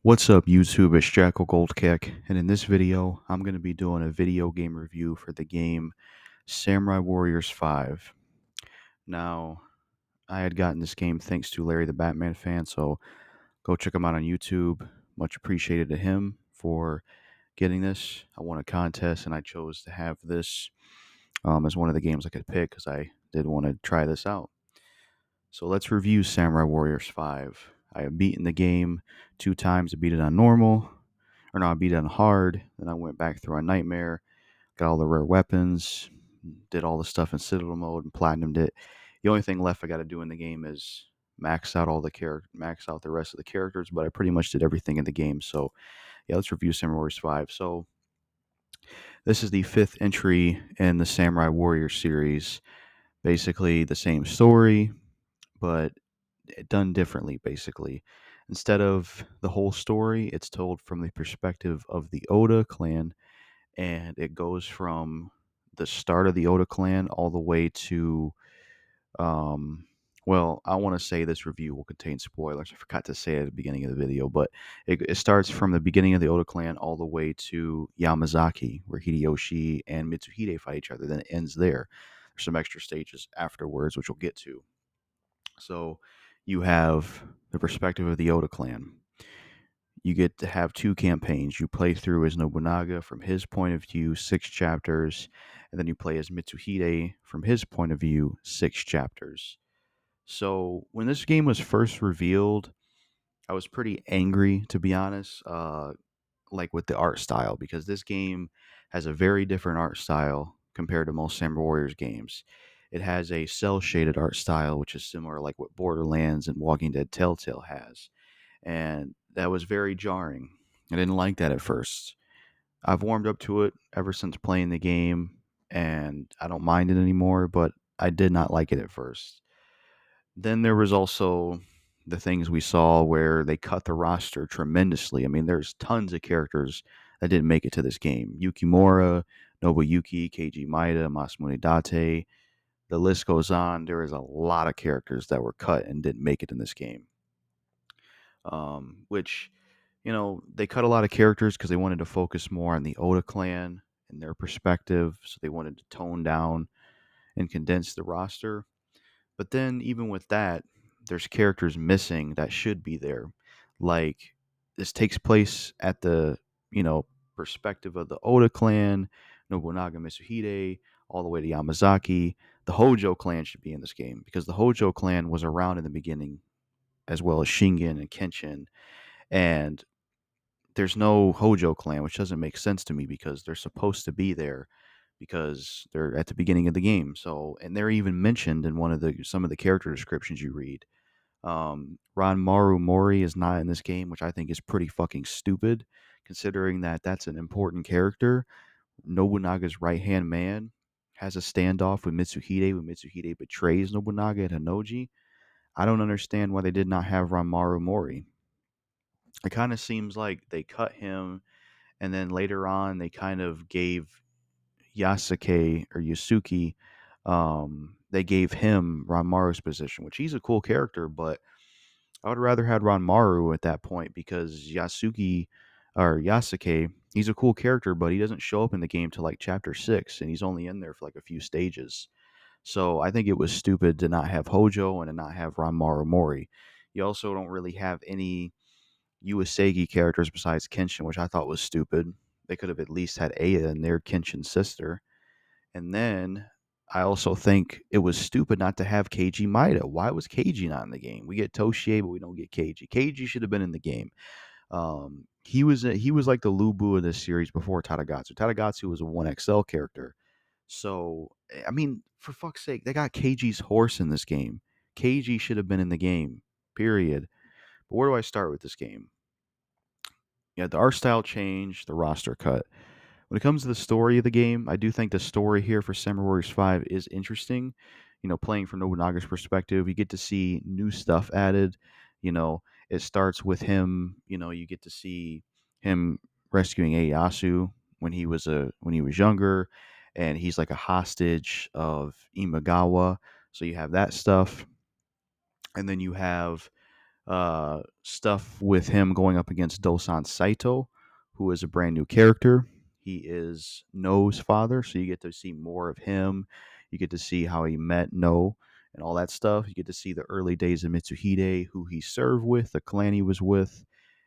What's up, YouTube? It's JackalGoldKick, and in this video, I'm going to be doing a video game review for the game Samurai Warriors 5. Now, I had gotten this game thanks to Larry the Batman fan, so go check him out on YouTube. Much appreciated to him for getting this. I won a contest, and I chose to have this as one of the games I could pick because I did want to try this out. So let's review Samurai Warriors 5. I have beaten the game 2 times. I beat it on normal, or no, I beat it on hard. Then I went back through on Nightmare, got all the rare weapons, did all the stuff in Citadel mode, and platinumed it. The only thing left I got to do in the game is max out the rest of the characters. But I pretty much did everything in the game. So yeah, let's review Samurai Warriors 5. So this is the fifth entry in the Samurai Warrior series. Basically the same story, but done differently. Basically, instead of the whole story, it's told from the perspective of the Oda clan, and it goes from the start of the Oda clan all the way to um well, I want to say this review will contain spoilers. I forgot to say it at the beginning of the video, but it starts from the beginning of the Oda clan all the way to Yamazaki, where Hideyoshi and Mitsuhide fight each other. Then it ends there. There's some extra stages afterwards, which we'll get to. So you have the perspective of the Oda clan. You get to have two campaigns. You play through as Nobunaga from his point of view, 6 chapters, and then you play as Mitsuhide from his point of view, 6 chapters. So when this game was first revealed, I was pretty angry, to be honest, like with the art style, because this game has a very different art style compared to most Samurai Warriors games. It has a cell shaded art style, which is similar like what Borderlands and Walking Dead Telltale has, and that was very jarring. I didn't like that at first. I've warmed up to it ever since playing the game, and I don't mind it anymore, but I did not like it at first. Then there was also the things we saw where they cut the roster tremendously. I mean, there's tons of characters that didn't make it to this game. Yukimura, Nobuyuki, Keiji Maeda, Masamune Date. The list goes on. There is a lot of characters that were cut and didn't make it in this game. Which, they cut a lot of characters because they wanted to focus more on the Oda clan and their perspective. So they wanted to tone down and condense the roster. But then, even with that, there's characters missing that should be there. Like, this takes place at the, you know, perspective of the Oda clan, Nobunaga Mitsuhide, all the way to Yamazaki. The Hojo clan should be in this game because the Hojo clan was around in the beginning, as well as Shingen and Kenshin. And there's no Hojo clan, which doesn't make sense to me because they're supposed to be there because they're at the beginning of the game. So, and they're even mentioned in one of the some of the character descriptions you read. Ranmaru Mori is not in this game, which I think is pretty fucking stupid, considering that that's an important character. Nobunaga's right hand man has a standoff with Mitsuhide when Mitsuhide betrays Nobunaga at Hanoji. I don't understand why they did not have Ranmaru Mori. It kind of seems like they cut him, and then later on they kind of gave Yasuke or Yusuke, they gave him Ranmaru's position, which he's a cool character, but I would rather had Ranmaru at that point because Yasuke or Yasuke, he's a cool character, but he doesn't show up in the game till like chapter 6, and he's only in there for like a few stages. So I think it was stupid to not have Hojo and to not have Ranmaru Mori. You also don't really have any Uesagi characters besides Kenshin, which I thought was stupid. They could have at least had Aya and their Kenshin sister. And then I also think it was stupid not to have Keiji Maeda. Why was Keiji not in the game? We get Toshie, but we don't get Keiji. Keiji should have been in the game. He was like the Lubu of this series before Tadagatsu. Tadagatsu was a 1XL character. So I mean, for fuck's sake, they got Keiji's horse in this game. Keiji should have been in the game. Period. But where do I start with this game? Yeah, the art style change, the roster cut. When it comes to the story of the game, I do think the story here for Samurai Warriors 5 is interesting. Playing from Nobunaga's perspective, you get to see new stuff added. It starts with him, you get to see him rescuing Ieyasu when he was younger, and he's like a hostage of Imagawa. So you have that stuff. And then you have stuff with him going up against Dosan Saito, who is a brand new character. He is No's father, so you get to see more of him. You get to see how he met No and all that stuff. You get to see the early days of Mitsuhide, who he served with, the clan he was with,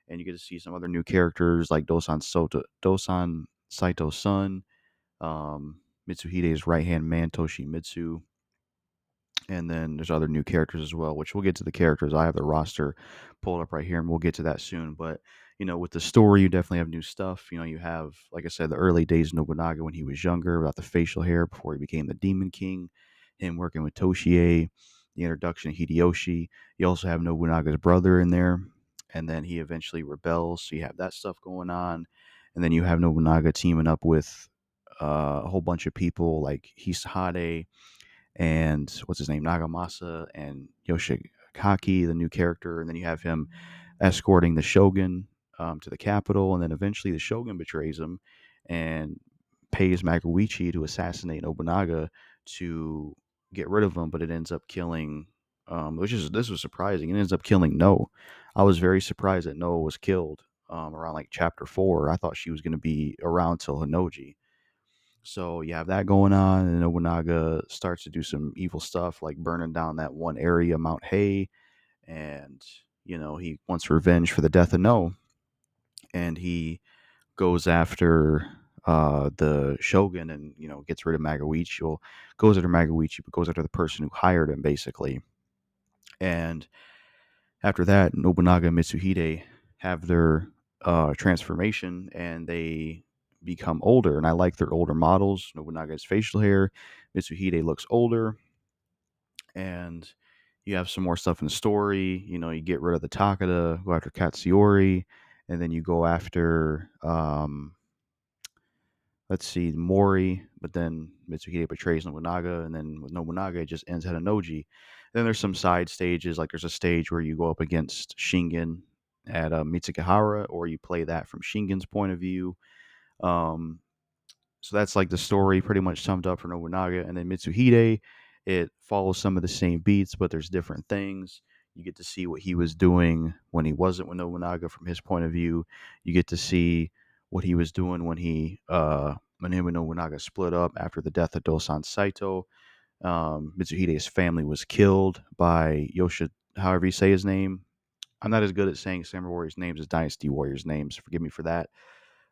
and you get to see some other new characters like Dosan Saito's son, Mitsuhide's right hand man Toshimitsu, and then there's other new characters as well, which we'll get to the characters. I have the roster pulled up right here, and we'll get to that soon. But with the story, you definitely have new stuff. You have, like I said, the early days of Nobunaga when he was younger, without the facial hair, before he became the Demon King. Him working with Toshie, the introduction of Hideyoshi. You also have Nobunaga's brother in there, and then he eventually rebels. So you have that stuff going on, and then you have Nobunaga teaming up with a whole bunch of people like Hisahide and what's his name, Nagamasa and Yoshikaki, the new character, and then you have him escorting the Shogun to the capital, and then eventually the Shogun betrays him and pays Magoichi to assassinate Nobunaga to get rid of him, but it ends up killing. This was surprising. It ends up killing No. I was very surprised that No was killed around like chapter 4. I thought she was going to be around till Hinoji. So you have that going on, and Nobunaga starts to do some evil stuff, like burning down that one area, Mount Hay, and he wants revenge for the death of No, and he goes after the Shogun, and gets rid of Magoichi. Well, goes after Magoichi, but goes after the person who hired him, basically. And after that, Nobunaga and Mitsuhide have their transformation, and they become older. And I like their older models. Nobunaga has facial hair. Mitsuhide looks older, and you have some more stuff in the story. You get rid of the Takada, go after Katsuyori, and then you go after let's see, Mori, but then Mitsuhide betrays Nobunaga, and then with Nobunaga, it just ends at Enoji. Then there's some side stages, like there's a stage where you go up against Shingen at Mitsukihara, or you play that from Shingen's point of view. Um, so that's like the story pretty much summed up for Nobunaga. And then Mitsuhide, it follows some of the same beats, but there's different things. You get to see what he was doing when he wasn't with Nobunaga from his point of view. You get to see what he was doing when him and Nobunaga split up after the death of Dosan Saito. Mitsuhide's family was killed by Yosha, however you say his name. I'm not as good at saying Samurai Warriors' names as Dynasty Warriors' names. Forgive me for that.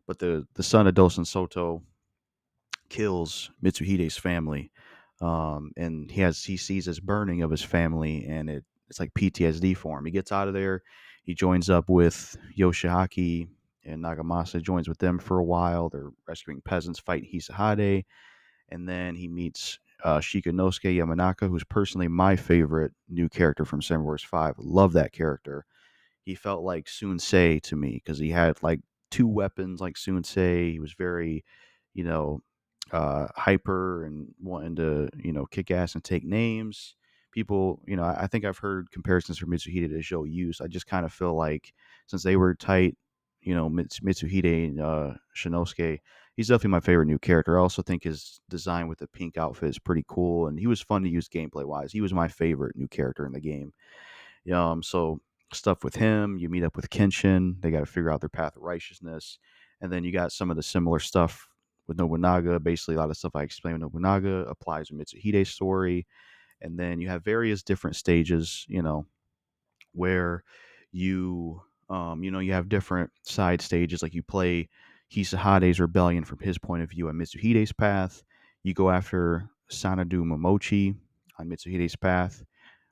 But the son of Dosan Soto kills Mitsuhide's family, and he sees this burning of his family, and it's like PTSD for him. He gets out of there. He joins up with Yoshiaki, and Nagamasa joins with them for a while. They're rescuing peasants, fighting Hisahide, and then he meets Shikanosuke Yamanaka, who's personally my favorite new character from Samurai Wars 5. Love that character. He felt like Sunsei to me because he had like two weapons like Sunsei. He was very, you know, hyper and wanting to, kick ass and take names. People, I think I've heard comparisons from Mitsuhide to Zhou Yu. So I just kind of feel like since they were tight, Mitsuhide and Shinosuke, he's definitely my favorite new character. I also think his design with the pink outfit is pretty cool, and he was fun to use gameplay wise. He was my favorite new character in the game. So stuff with him, you meet up with Kenshin. They got to figure out their path of righteousness, and then you got some of the similar stuff with Nobunaga. Basically, a lot of stuff I explained with Nobunaga applies to Mitsuhide's story, and then you have various different stages. Where you you have different side stages, like you play Hisahade's rebellion from his point of view on Mitsuhide's path. You go after Sanadu Momochi on Mitsuhide's path,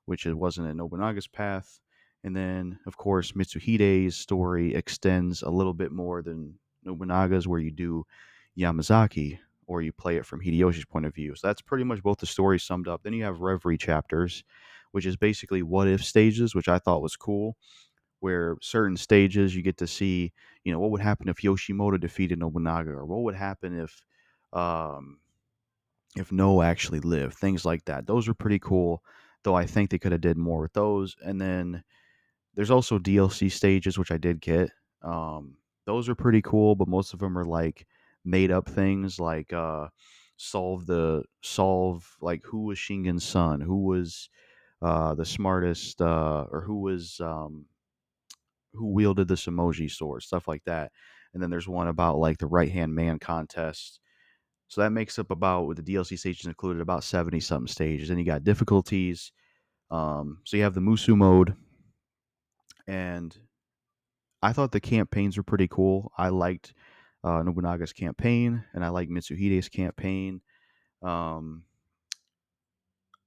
which it wasn't in Nobunaga's path. And then, of course, Mitsuhide's story extends a little bit more than Nobunaga's, where you do Yamazaki, or you play it from Hideyoshi's point of view. So that's pretty much both the stories summed up. Then you have Reverie chapters, which is basically what if stages, which I thought was cool, where certain stages you get to see, what would happen if Yoshimoto defeated Nobunaga, or what would happen um, if No actually lived, things like that. Those are pretty cool, though I think they could have did more with those. And then there's also DLC stages, which I did get. Um, those are pretty cool, but most of them are like made up things, like solve like who was Shingen's son, who was the smartest, or who wielded this emoji sword, stuff like that. And then there's one about like the right hand man contest. So that makes up about, with the DLC stages included, about 70 something stages. And you got difficulties. So you have the Musu mode, and I thought the campaigns were pretty cool. I liked Nobunaga's campaign, and I liked Mitsuhide's campaign. Um,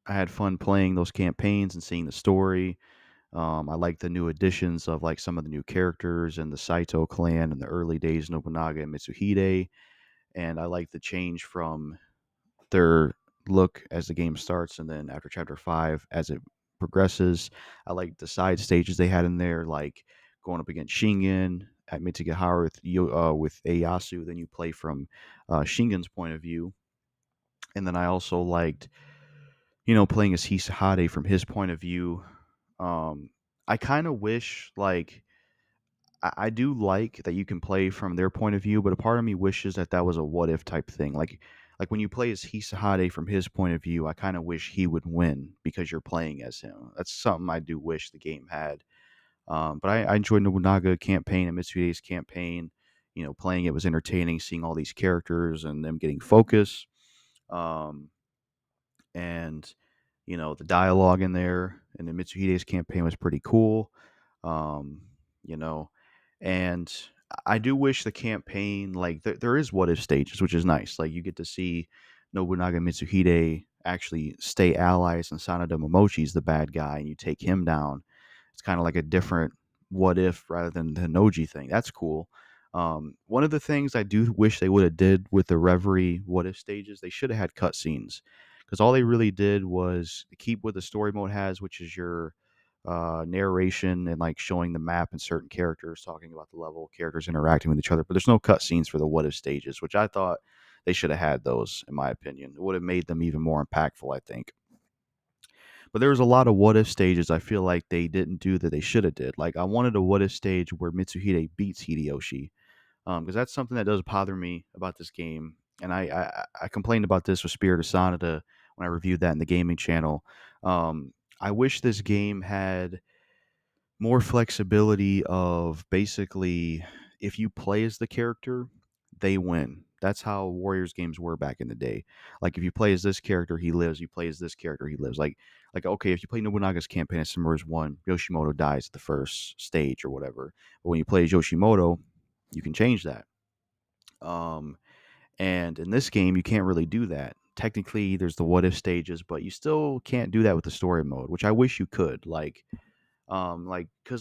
I had fun playing those campaigns and seeing the story. I like the new additions of like some of the new characters and the Saito clan and the early days Nobunaga and Mitsuhide. And I like the change from their look as the game starts, and then after chapter 5 as it progresses. I like the side stages they had in there, like going up against Shingen at Mitsugahara with Ieyasu. Then you play from Shingen's point of view. And then I also liked, playing as Hisahade from his point of view. I kind of wish, like, I do like that you can play from their point of view, but a part of me wishes that that was a what if type thing. Like when you play as Hisahade from his point of view, I kind of wish he would win because you're playing as him. That's something I do wish the game had. But I enjoyed Nobunaga campaign and Mitsuhide's campaign. Playing it was entertaining, seeing all these characters and them getting focus. Um, and the dialogue in there and the Mitsuhide's campaign was pretty cool. Um, you know, and I do wish the campaign, like, there is what if stages, which is nice. Like, you get to see Nobunaga and Mitsuhide actually stay allies, and Sanada Momochi's the bad guy, and you take him down. It's kind of like a different what if rather than the Noji thing. That's cool. One of the things I do wish they would have did with the Reverie what if stages, they should have had cutscenes, because all they really did was keep what the story mode has, which is your narration and like showing the map and certain characters talking about the level, characters interacting with each other. But there's no cutscenes for the what if stages, which I thought they should have had those. In my opinion, it would have made them even more impactful, I think. But there was a lot of what if stages I feel like they didn't do that they should have did. Like, I wanted a what if stage where Mitsuhide beats Hideyoshi, because that's something that does bother me about this game. And I complained about this with Spirit of Sonata when I reviewed that in the gaming channel. I wish this game had more flexibility of, basically, if you play as the character, they win. That's how Warriors games were back in the day. Like, if you play as this character, he lives. You play as this character, he lives. Like, okay, if you play Nobunaga's campaign at Summers 1, Yoshimoto dies at the first stage or whatever. But when you play as Yoshimoto, you can change that. Um, and in this game, you can't really do that. Technically, there's the what if stages, but you still can't do that with the story mode, which I wish you could. Because,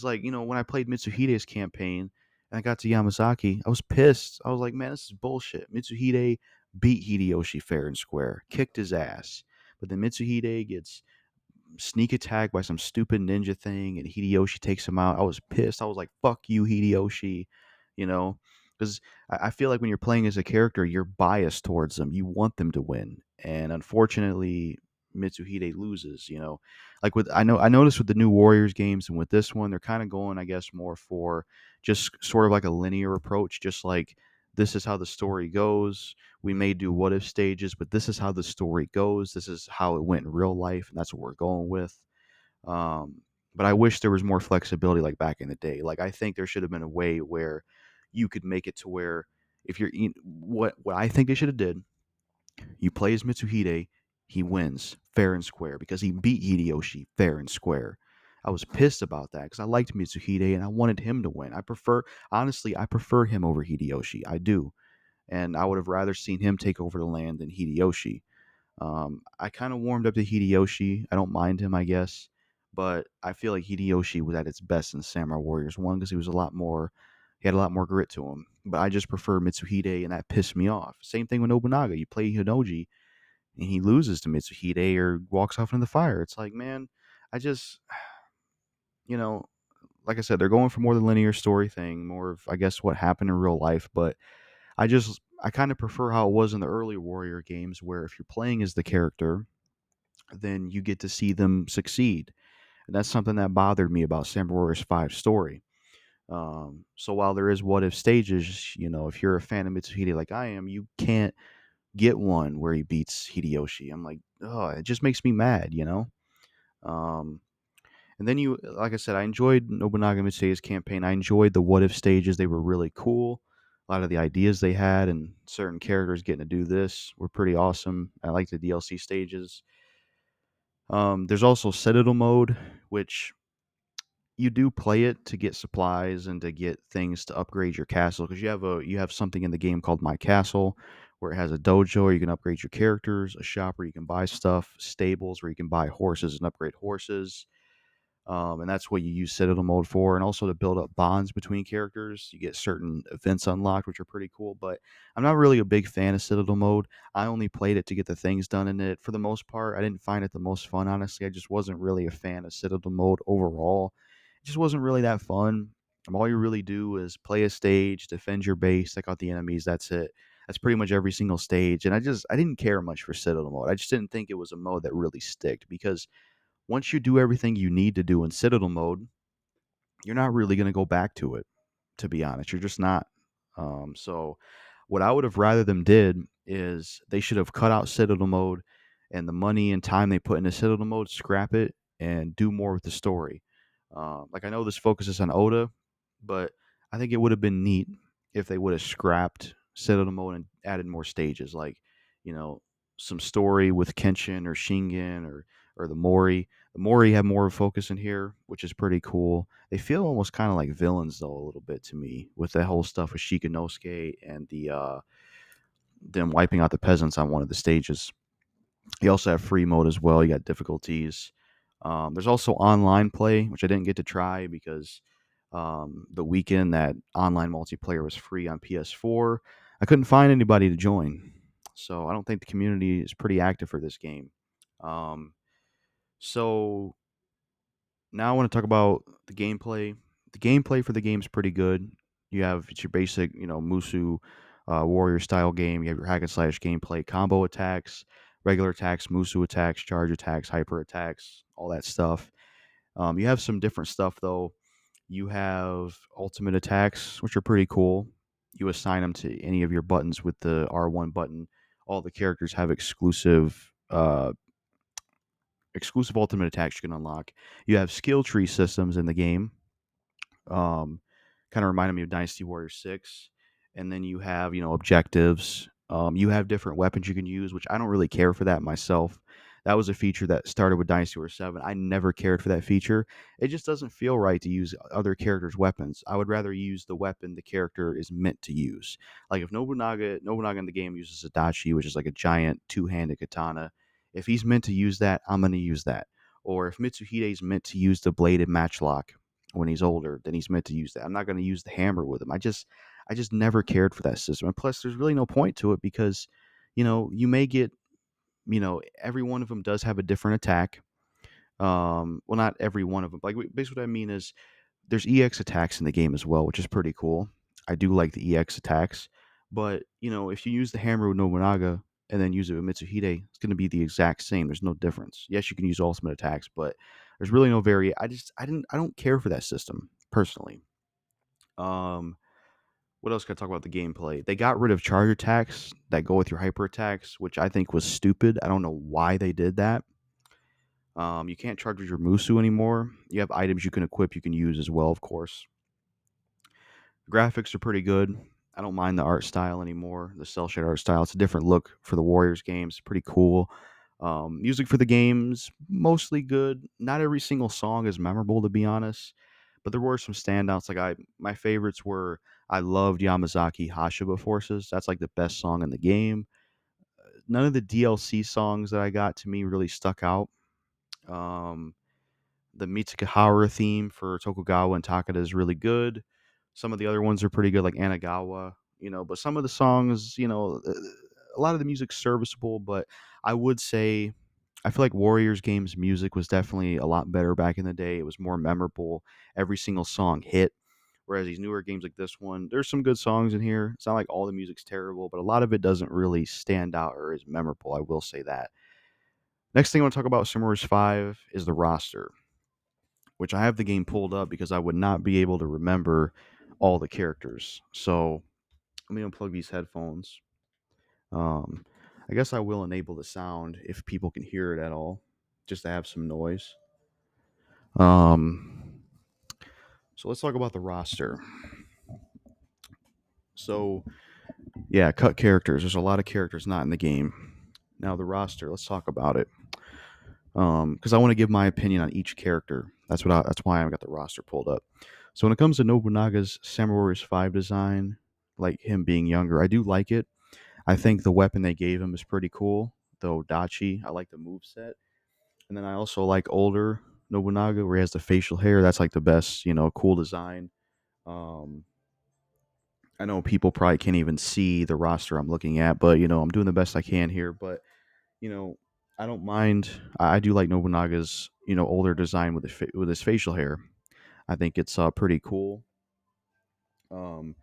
like, when I played Mitsuhide's campaign and I got to Yamazaki, I was pissed. I was like, man, this is bullshit. Mitsuhide beat Hideyoshi fair and square, kicked his ass. But then Mitsuhide gets sneak attack by some stupid ninja thing, and Hideyoshi takes him out. I was pissed. I was like, "Fuck you, Hideyoshi," you know, because I feel like when you're playing as a character, you're biased towards them. You want them to win, and unfortunately, Mitsuhide loses. Like, I noticed with the new Warriors games and with this one, they're kind of going, I guess, more for just sort of like a linear approach, just like, this is how the story goes. We may do what if stages, but this is how the story goes. This is how it went in real life, and that's what we're going with. Um, but I wish there was more flexibility, like back in the day. Like, I think there should have been a way where you could make it to where, if you're what I think they should have did, you play as Mitsuhide, he wins fair and square because he beat Hideyoshi fair and square. I was pissed about that because I liked Mitsuhide and I wanted him to win. Honestly, I prefer him over Hideyoshi. I do, and I would have rather seen him take over the land than Hideyoshi. I kind of warmed up to Hideyoshi. I don't mind him, I guess, but I feel like Hideyoshi was at its best in Samurai Warriors 1 because he had a lot more grit to him. But I just prefer Mitsuhide, and that pissed me off. Same thing with Nobunaga. You play Hinoji, and he loses to Mitsuhide or walks off into the fire. It's like, man, I just, you know, like I said, they're going for more the linear story thing, more of, I guess, what happened in real life. But I kind of prefer how it was in the early Warrior games, where if you're playing as the character, then you get to see them succeed. And that's something that bothered me about Samurai Warriors 5 story. So while there is what if stages, if you're a fan of Mitsuhide like I am, you can't get one where he beats Hideyoshi. I'm like, oh, it just makes me mad. Um, and then like I said, I enjoyed Nobunaga Mitsui's campaign. I enjoyed the what if stages; they were really cool. A lot of the ideas they had and certain characters getting to do this were pretty awesome. I like the DLC stages. There's also Citadel mode, which you do play it to get supplies and to get things to upgrade your castle because you have something in the game called My Castle where it has a dojo where you can upgrade your characters, a shop where you can buy stuff, stables where you can buy horses and upgrade horses. And that's what you use Citadel mode for, and also to build up bonds between characters. You get certain events unlocked, which are pretty cool. But I'm not really a big fan of Citadel mode. I only played it to get the things done in it. For the most part, I didn't find it the most fun. Honestly, I just wasn't really a fan of Citadel mode overall. It just wasn't really that fun. All you really do is play a stage, defend your base, take out the enemies. That's it. That's pretty much every single stage. And I didn't care much for Citadel mode. I just didn't think it was a mode that really sticked because once you do everything you need to do in Citadel mode, you're not really going to go back to it. To be honest, you're just not. So, what I would have rather them did is they should have cut out Citadel mode, and the money and time they put into Citadel mode, scrap it and do more with the story. Like I know this focuses on Oda, but I think it would have been neat if they would have scrapped Citadel mode and added more stages, like you know some story with Kenshin or Shingen or the Mori. The Mori have more of a focus in here, which is pretty cool. They feel almost kind of like villains though a little bit to me with the whole stuff with Shikanosuke and the them wiping out the peasants on one of the stages. You also have free mode as well. You got difficulties. There's also online play, which I didn't get to try because the weekend that online multiplayer was free on PS4, I couldn't find anybody to join. So I don't think the community is pretty active for this game. Um, so now I want to talk about the gameplay. The gameplay for the game is pretty good. You have it's your basic, Musu warrior style game. You have your hack and slash gameplay, combo attacks, regular attacks, Musu attacks, charge attacks, hyper attacks, all that stuff. You have some different stuff though. You have ultimate attacks, which are pretty cool. You assign them to any of your buttons with the R1 button. All the characters have exclusive ultimate attacks you can unlock. You have skill tree systems in the game. Kind of reminded me of Dynasty Warrior 6. And then you have, objectives. You have different weapons you can use, which I don't really care for that myself. That was a feature that started with Dynasty Warrior 7. I never cared for that feature. It just doesn't feel right to use other characters' weapons. I would rather use the weapon the character is meant to use. Like if Nobunaga in the game uses Adachi, which is like a giant two-handed katana. If he's meant to use that, I'm going to use that. Or if Mitsuhide is meant to use the bladed matchlock, when he's older, then he's meant to use that. I'm not going to use the hammer with him. I just never cared for that system. And plus, there's really no point to it because, you may get, every one of them does have a different attack. Well, not every one of them. Like basically, what I mean is there's EX attacks in the game as well, which is pretty cool. I do like the EX attacks, but if you use the hammer with Nobunaga and then use it with Mitsuhide, it's going to be the exact same. There's no difference. Yes, you can use ultimate attacks, but there's really no I don't care for that system personally. Um, what else can I talk about the gameplay? They got rid of charge attacks that go with your hyper attacks, which I think was stupid. I don't know why they did that. You can't charge with your Musu anymore. You have items you can equip, you can use as well, of course. Graphics are pretty good. I don't mind the art style anymore, the cell shade art style. It's a different look for the Warriors games. Pretty cool. Music for the games mostly good. Not every single song is memorable, to be honest, but there were some standouts. My favorites were I loved Yamazaki Hashiba Forces. That's like the best song in the game. None of the DLC songs that I got to me really stuck out. Um, the Mitsukihara theme for Tokugawa and Takada is really good. Some of the other ones are pretty good, like Anagawa, but some of the songs, a lot of the music's serviceable, but I would say I feel like Warriors games music was definitely a lot better back in the day. It was more memorable. Every single song hit. Whereas these newer games like this one, there's some good songs in here. It's not like all the music's terrible, but a lot of it doesn't really stand out or is memorable. I will say that. Next thing I want to talk about Warriors 5 is the roster, which I have the game pulled up because I would not be able to remember all the characters. So let me unplug these headphones. I guess I will enable the sound if people can hear it at all, just to have some noise. Um, so let's talk about the roster. So yeah, cut characters. There's a lot of characters not in the game. Now the roster. Let's talk about it. Because I want to give my opinion on each character. That's why I've got the roster pulled up. So when it comes to Nobunaga's Samurai Warriors 5 design, like him being younger, I do like it. I think the weapon they gave him is pretty cool. The Odachi, I like the move set. And then I also like older Nobunaga where he has the facial hair. That's like the best, cool design. Um, I know people probably can't even see the roster I'm looking at, but I'm doing the best I can here. But you know, I don't mind. I do like Nobunaga's older design with his facial hair. I think it's pretty cool. Um,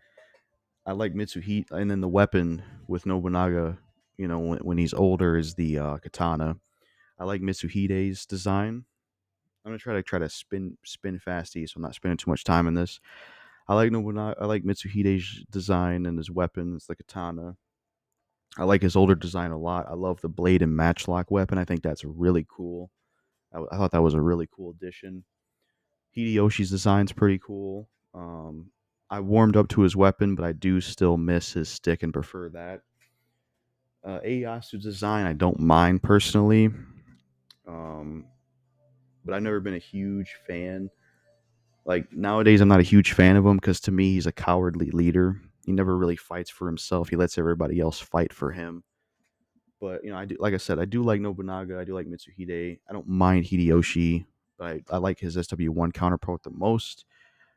I like Mitsuhide, and then the weapon with Nobunaga, when he's older, is the katana. I like Mitsuhide's design. I'm gonna try to spin fasty, so I'm not spending too much time in this. I like Nobunaga. I like Mitsuhide's design and his weapon. It's the katana. I like his older design a lot. I love the blade and matchlock weapon. I think that's really cool. I thought that was a really cool addition. Hideyoshi's design's pretty cool. I warmed up to his weapon, but I do still miss his stick and prefer that. Ieyasu's design I don't mind personally, um, but I've never been a huge fan. Like nowadays, I'm not a huge fan of him because to me he's a cowardly leader. He never really fights for himself. He lets everybody else fight for him. But I do, like I said, I do like Nobunaga. I do like Mitsuhide. I don't mind Hideyoshi, but I like his SW1 counterpart the most.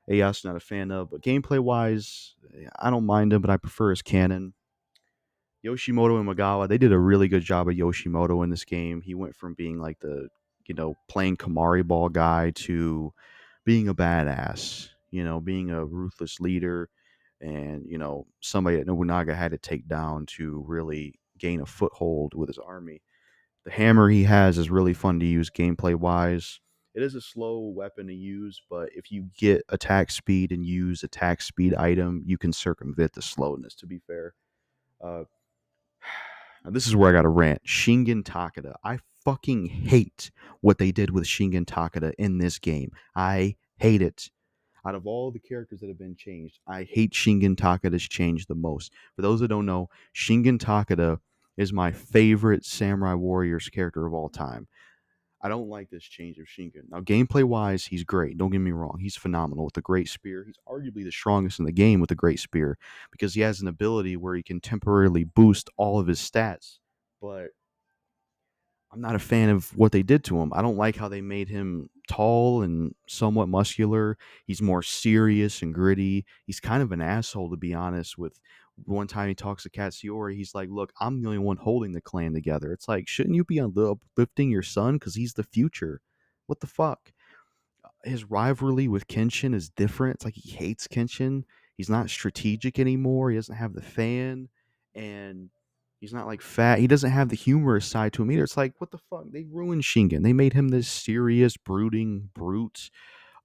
Aos not a fan of, but gameplay wise, I don't mind him, but I prefer his canon. Yoshimoto and Magawa, they did a really good job of Yoshimoto in this game. He went from being like the, playing Kamari ball guy to being a badass, being a ruthless leader and, somebody that Nobunaga had to take down to really gain a foothold with his army. The hammer he has is really fun to use gameplay wise. It is a slow weapon to use, but if you get attack speed and use attack speed item, you can circumvent the slowness. To be fair, uh, now this is where I got to rant. Shingen Takeda. I fucking hate what they did with Shingen Takeda in this game. I hate it. Out of all the characters that have been changed, I hate Shingen Takeda's change the most. For those that don't know, Shingen Takeda is my favorite Samurai Warriors character of all time. I don't like this change of Shingen. Now, gameplay wise, he's great. Don't get me wrong. He's phenomenal with the Great Spear. He's arguably the strongest in the game with the Great Spear because he has an ability where he can temporarily boost all of his stats. But I'm not a fan of what they did to him. I don't like how they made him tall and somewhat muscular. He's more serious and gritty. He's kind of an asshole, to be honest. With one time he talks to Katsuyori, he's like, "Look, I'm the only one holding the clan together." It's like, shouldn't you be uplifting your son because he's the future? What the fuck? His rivalry with Kenshin is different. It's like he hates Kenshin. He's not strategic anymore. He doesn't have the fan, and he's not like fat. He doesn't have the humorous side to him either. It's like what the fuck? They ruined Shingen. They made him this serious, brooding brute,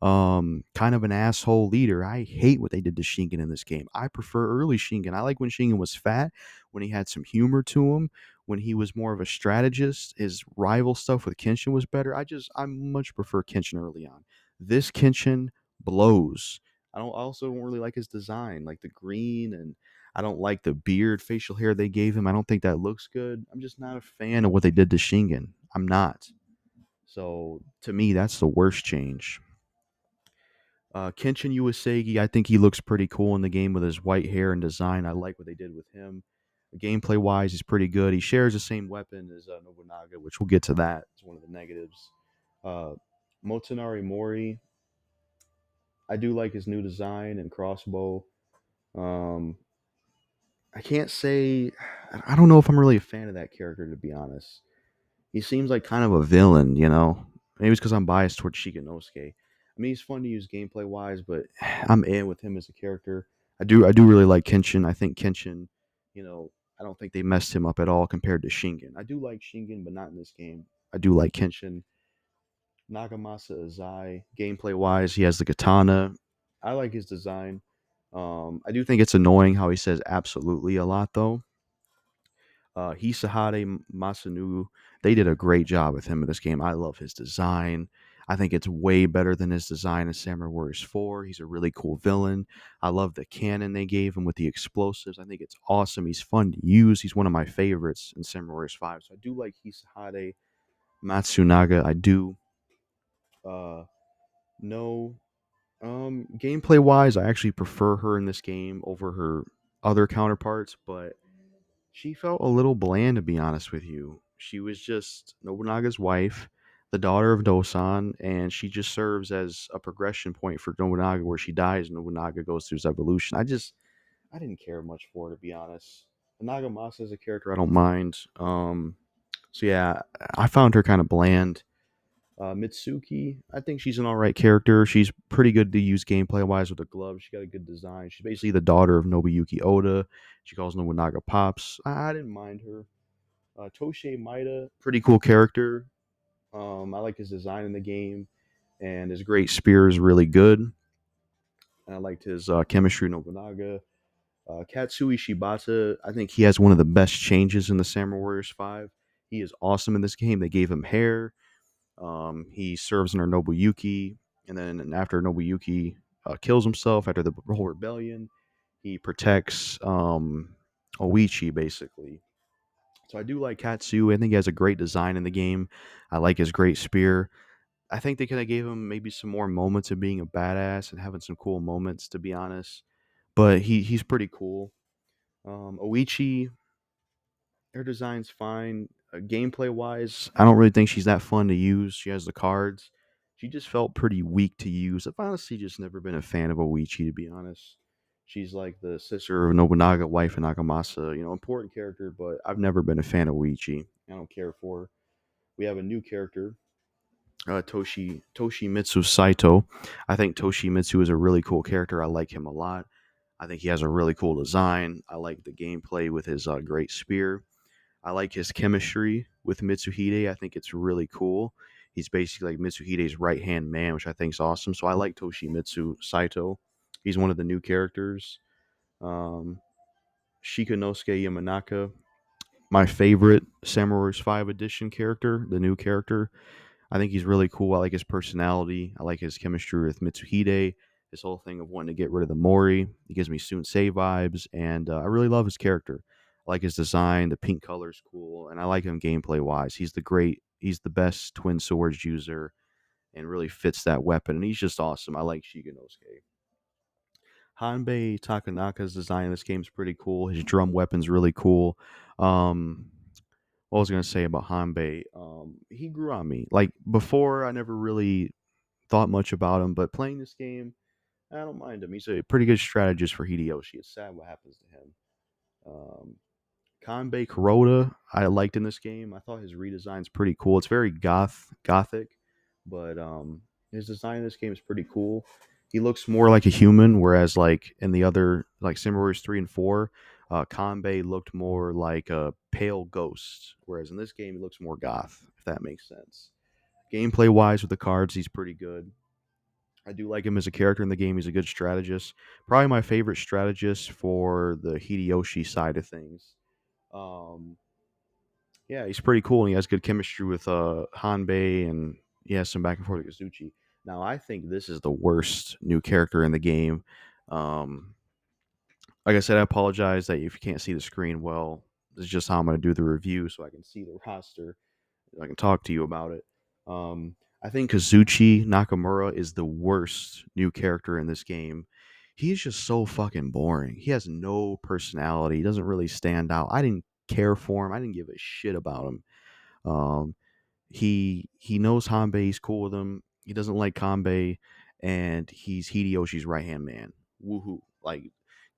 kind of an asshole leader. I hate what they did to Shingen in this game. I prefer early Shingen. I like when Shingen was fat, when he had some humor to him, when he was more of a strategist. His rival stuff with Kenshin was better. I much prefer Kenshin early on. This Kenshin blows. I also don't really like his design, like the green, and I don't like the beard, facial hair they gave him. I don't think that looks good. I'm just not a fan of what they did to Shingen. I'm not. So to me, that's the worst change. Kenshin Uesagi, I think he looks pretty cool in the game with his white hair and design. I like what they did with him. Gameplay wise, he's pretty good. He shares the same weapon as Nobunaga, which we'll get to that. It's one of the negatives. Uh, Motonari Mori, I do like his new design and crossbow. Um, I can't say, I don't know if I'm really a fan of that character, to be honest. He seems like kind of a villain, you know. Maybe it's because I'm biased towards Shikanosuke. I mean, he's fun to use gameplay wise, but I'm in with him as a character. I do really like Kenshin. I think Kenshin, you know, I don't think they messed him up at all compared to Shingen. I do like Shingen, but not in this game. I do like Kenshin. Nagamasa Azai, gameplay wise, he has the katana. I like his design. I do think it's annoying how he says absolutely a lot though. Hisahide Masanu, they did a great job with him in this game. I love his design. I think it's way better than his design in Samurai Warriors 4. He's a really cool villain. I love the cannon they gave him with the explosives. I think it's awesome. He's fun to use. He's one of my favorites in Samurai Warriors 5. So I do like Hisahide Matsunaga. I do know gameplay wise, I actually prefer her in this game over her other counterparts, but she felt a little bland, to be honest with you. She was just Nobunaga's wife, the daughter of Dosan, and she just serves as a progression point for Nobunaga where she dies. Nobunaga goes through his evolution. I didn't care much for her, to be honest. Nagamasa as a character, I don't mind. So yeah, I found her kind of bland. Mitsuki, I think she's an all right character. She's pretty good to use gameplay wise with the gloves. She got a good design. She's basically the daughter of Nobuyuki Oda. She calls Nobunaga Pops. I didn't mind her. Toshe Maeda, pretty cool character. I like his design in the game, and his great spear is really good. And I liked his chemistry with Nobunaga. Katsui Shibata, I think he has one of the best changes in the Samurai Warriors 5. He is awesome in this game. They gave him hair. He serves under Nobuyuki, and then after Nobuyuki kills himself after the whole rebellion, he protects Oichi basically. So I do like Katsu. I think he has a great design in the game. I like his great spear. I think they could have gave him maybe some more moments of being a badass and having some cool moments, to be honest. But he's pretty cool. Oichi, her design's fine. Gameplay wise, I don't really think she's that fun to use. She has the cards. She just felt pretty weak to use. I've honestly just never been a fan of Oichi, to be honest. She's like the sister of Nobunaga, wife of Nagamasa. Important character, but I've never been a fan of Oichi. I don't care for her. We have a new character, Toshimitsu Saito. I think Toshimitsu is a really cool character. I like him a lot. I think he has a really cool design. I like the gameplay with his great spear. I like his chemistry with Mitsuhide. I think it's really cool. He's basically like Mitsuhide's right hand man, which I think is awesome. So I like Toshimitsu Saito. He's one of the new characters. Um, Shikanosuke Yamanaka, my favorite Samurai Warriors 5 edition character, the new character. I think he's really cool. I like his personality. I like his chemistry with Mitsuhide. This whole thing of wanting to get rid of the Mori. He gives me Sunsei vibes, and I really love his character. I like his design. The pink color is cool, and I like him gameplay wise. He's the best twin swords user, and really fits that weapon. And he's just awesome. I like Shiganosuke. Hanbei Takanaka's design in this game is pretty cool. His drum weapon's really cool. Um, what was I gonna say about Hanbei? He grew on me. Like before, I never really thought much about him, but playing this game, I don't mind him. He's a pretty good strategist for Hideyoshi. It's sad what happens to him. Um, Kanbei Kuroda, I liked in this game. I thought his redesign's pretty cool. It's very gothic, but his design in this game is pretty cool. He looks more like a human, whereas like in the other like Samurai Warriors 3 and 4, Kanbei looked more like a pale ghost, whereas in this game he looks more goth. If that makes sense. Gameplay wise with the cards, he's pretty good. I do like him as a character in the game. He's a good strategist. Probably my favorite strategist for the Hideyoshi side of things. Um, yeah, he's pretty cool, and he has good chemistry with Hanbei, and he has some back and forth with Kazuchi. Now, I think this is the worst new character in the game. Um, like I said, I apologize that if you can't see the screen well, this is just how I'm going to do the review so I can see the roster. I can talk to you about it. I think Kazuchi Nakamura is the worst new character in this game. He's just so fucking boring. He has no personality. He doesn't really stand out. I didn't care for him. I didn't give a shit about him. Um, he knows Hanbei. He's cool with him. He doesn't like Kanbei, and he's Hideyoshi's right hand man. Woohoo! Like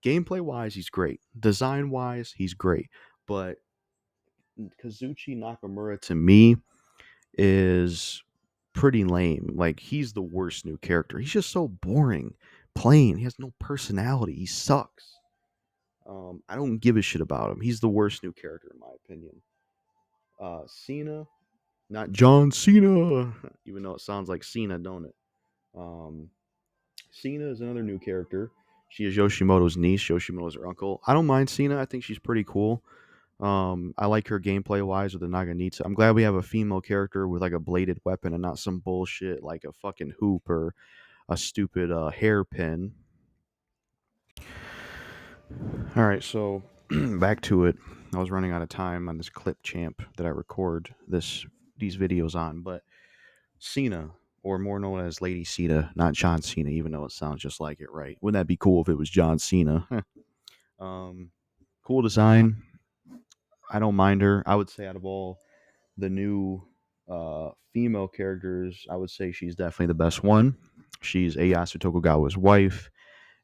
gameplay wise, he's great. Design wise, he's great. But Kazuchi Nakamura to me is pretty lame. Like he's the worst new character. He's just so boring, plain. He has no personality. He sucks. I don't give a shit about him. He's the worst new character in my opinion. Cena, not John Cena, even though it sounds like Cena, don't it? Um, Cena is another new character. She is Yoshimoto's niece. Yoshimoto's her uncle. I don't mind Cena. I think she's pretty cool. I like her gameplay wise with the Naganita. I'm glad we have a female character with like a bladed weapon and not some bullshit like a fucking hoop or a stupid hairpin. All right, so back to it. I was running out of time on this clip champ that I record these videos on, but Cena, or more known as Lady Cena, not John Cena, even though it sounds just like it, right? Wouldn't that be cool if it was John Cena? um, cool design. I don't mind her. I would say out of all the new female characters, I would say she's definitely the best one. She's Ieyasu Tokugawa's wife,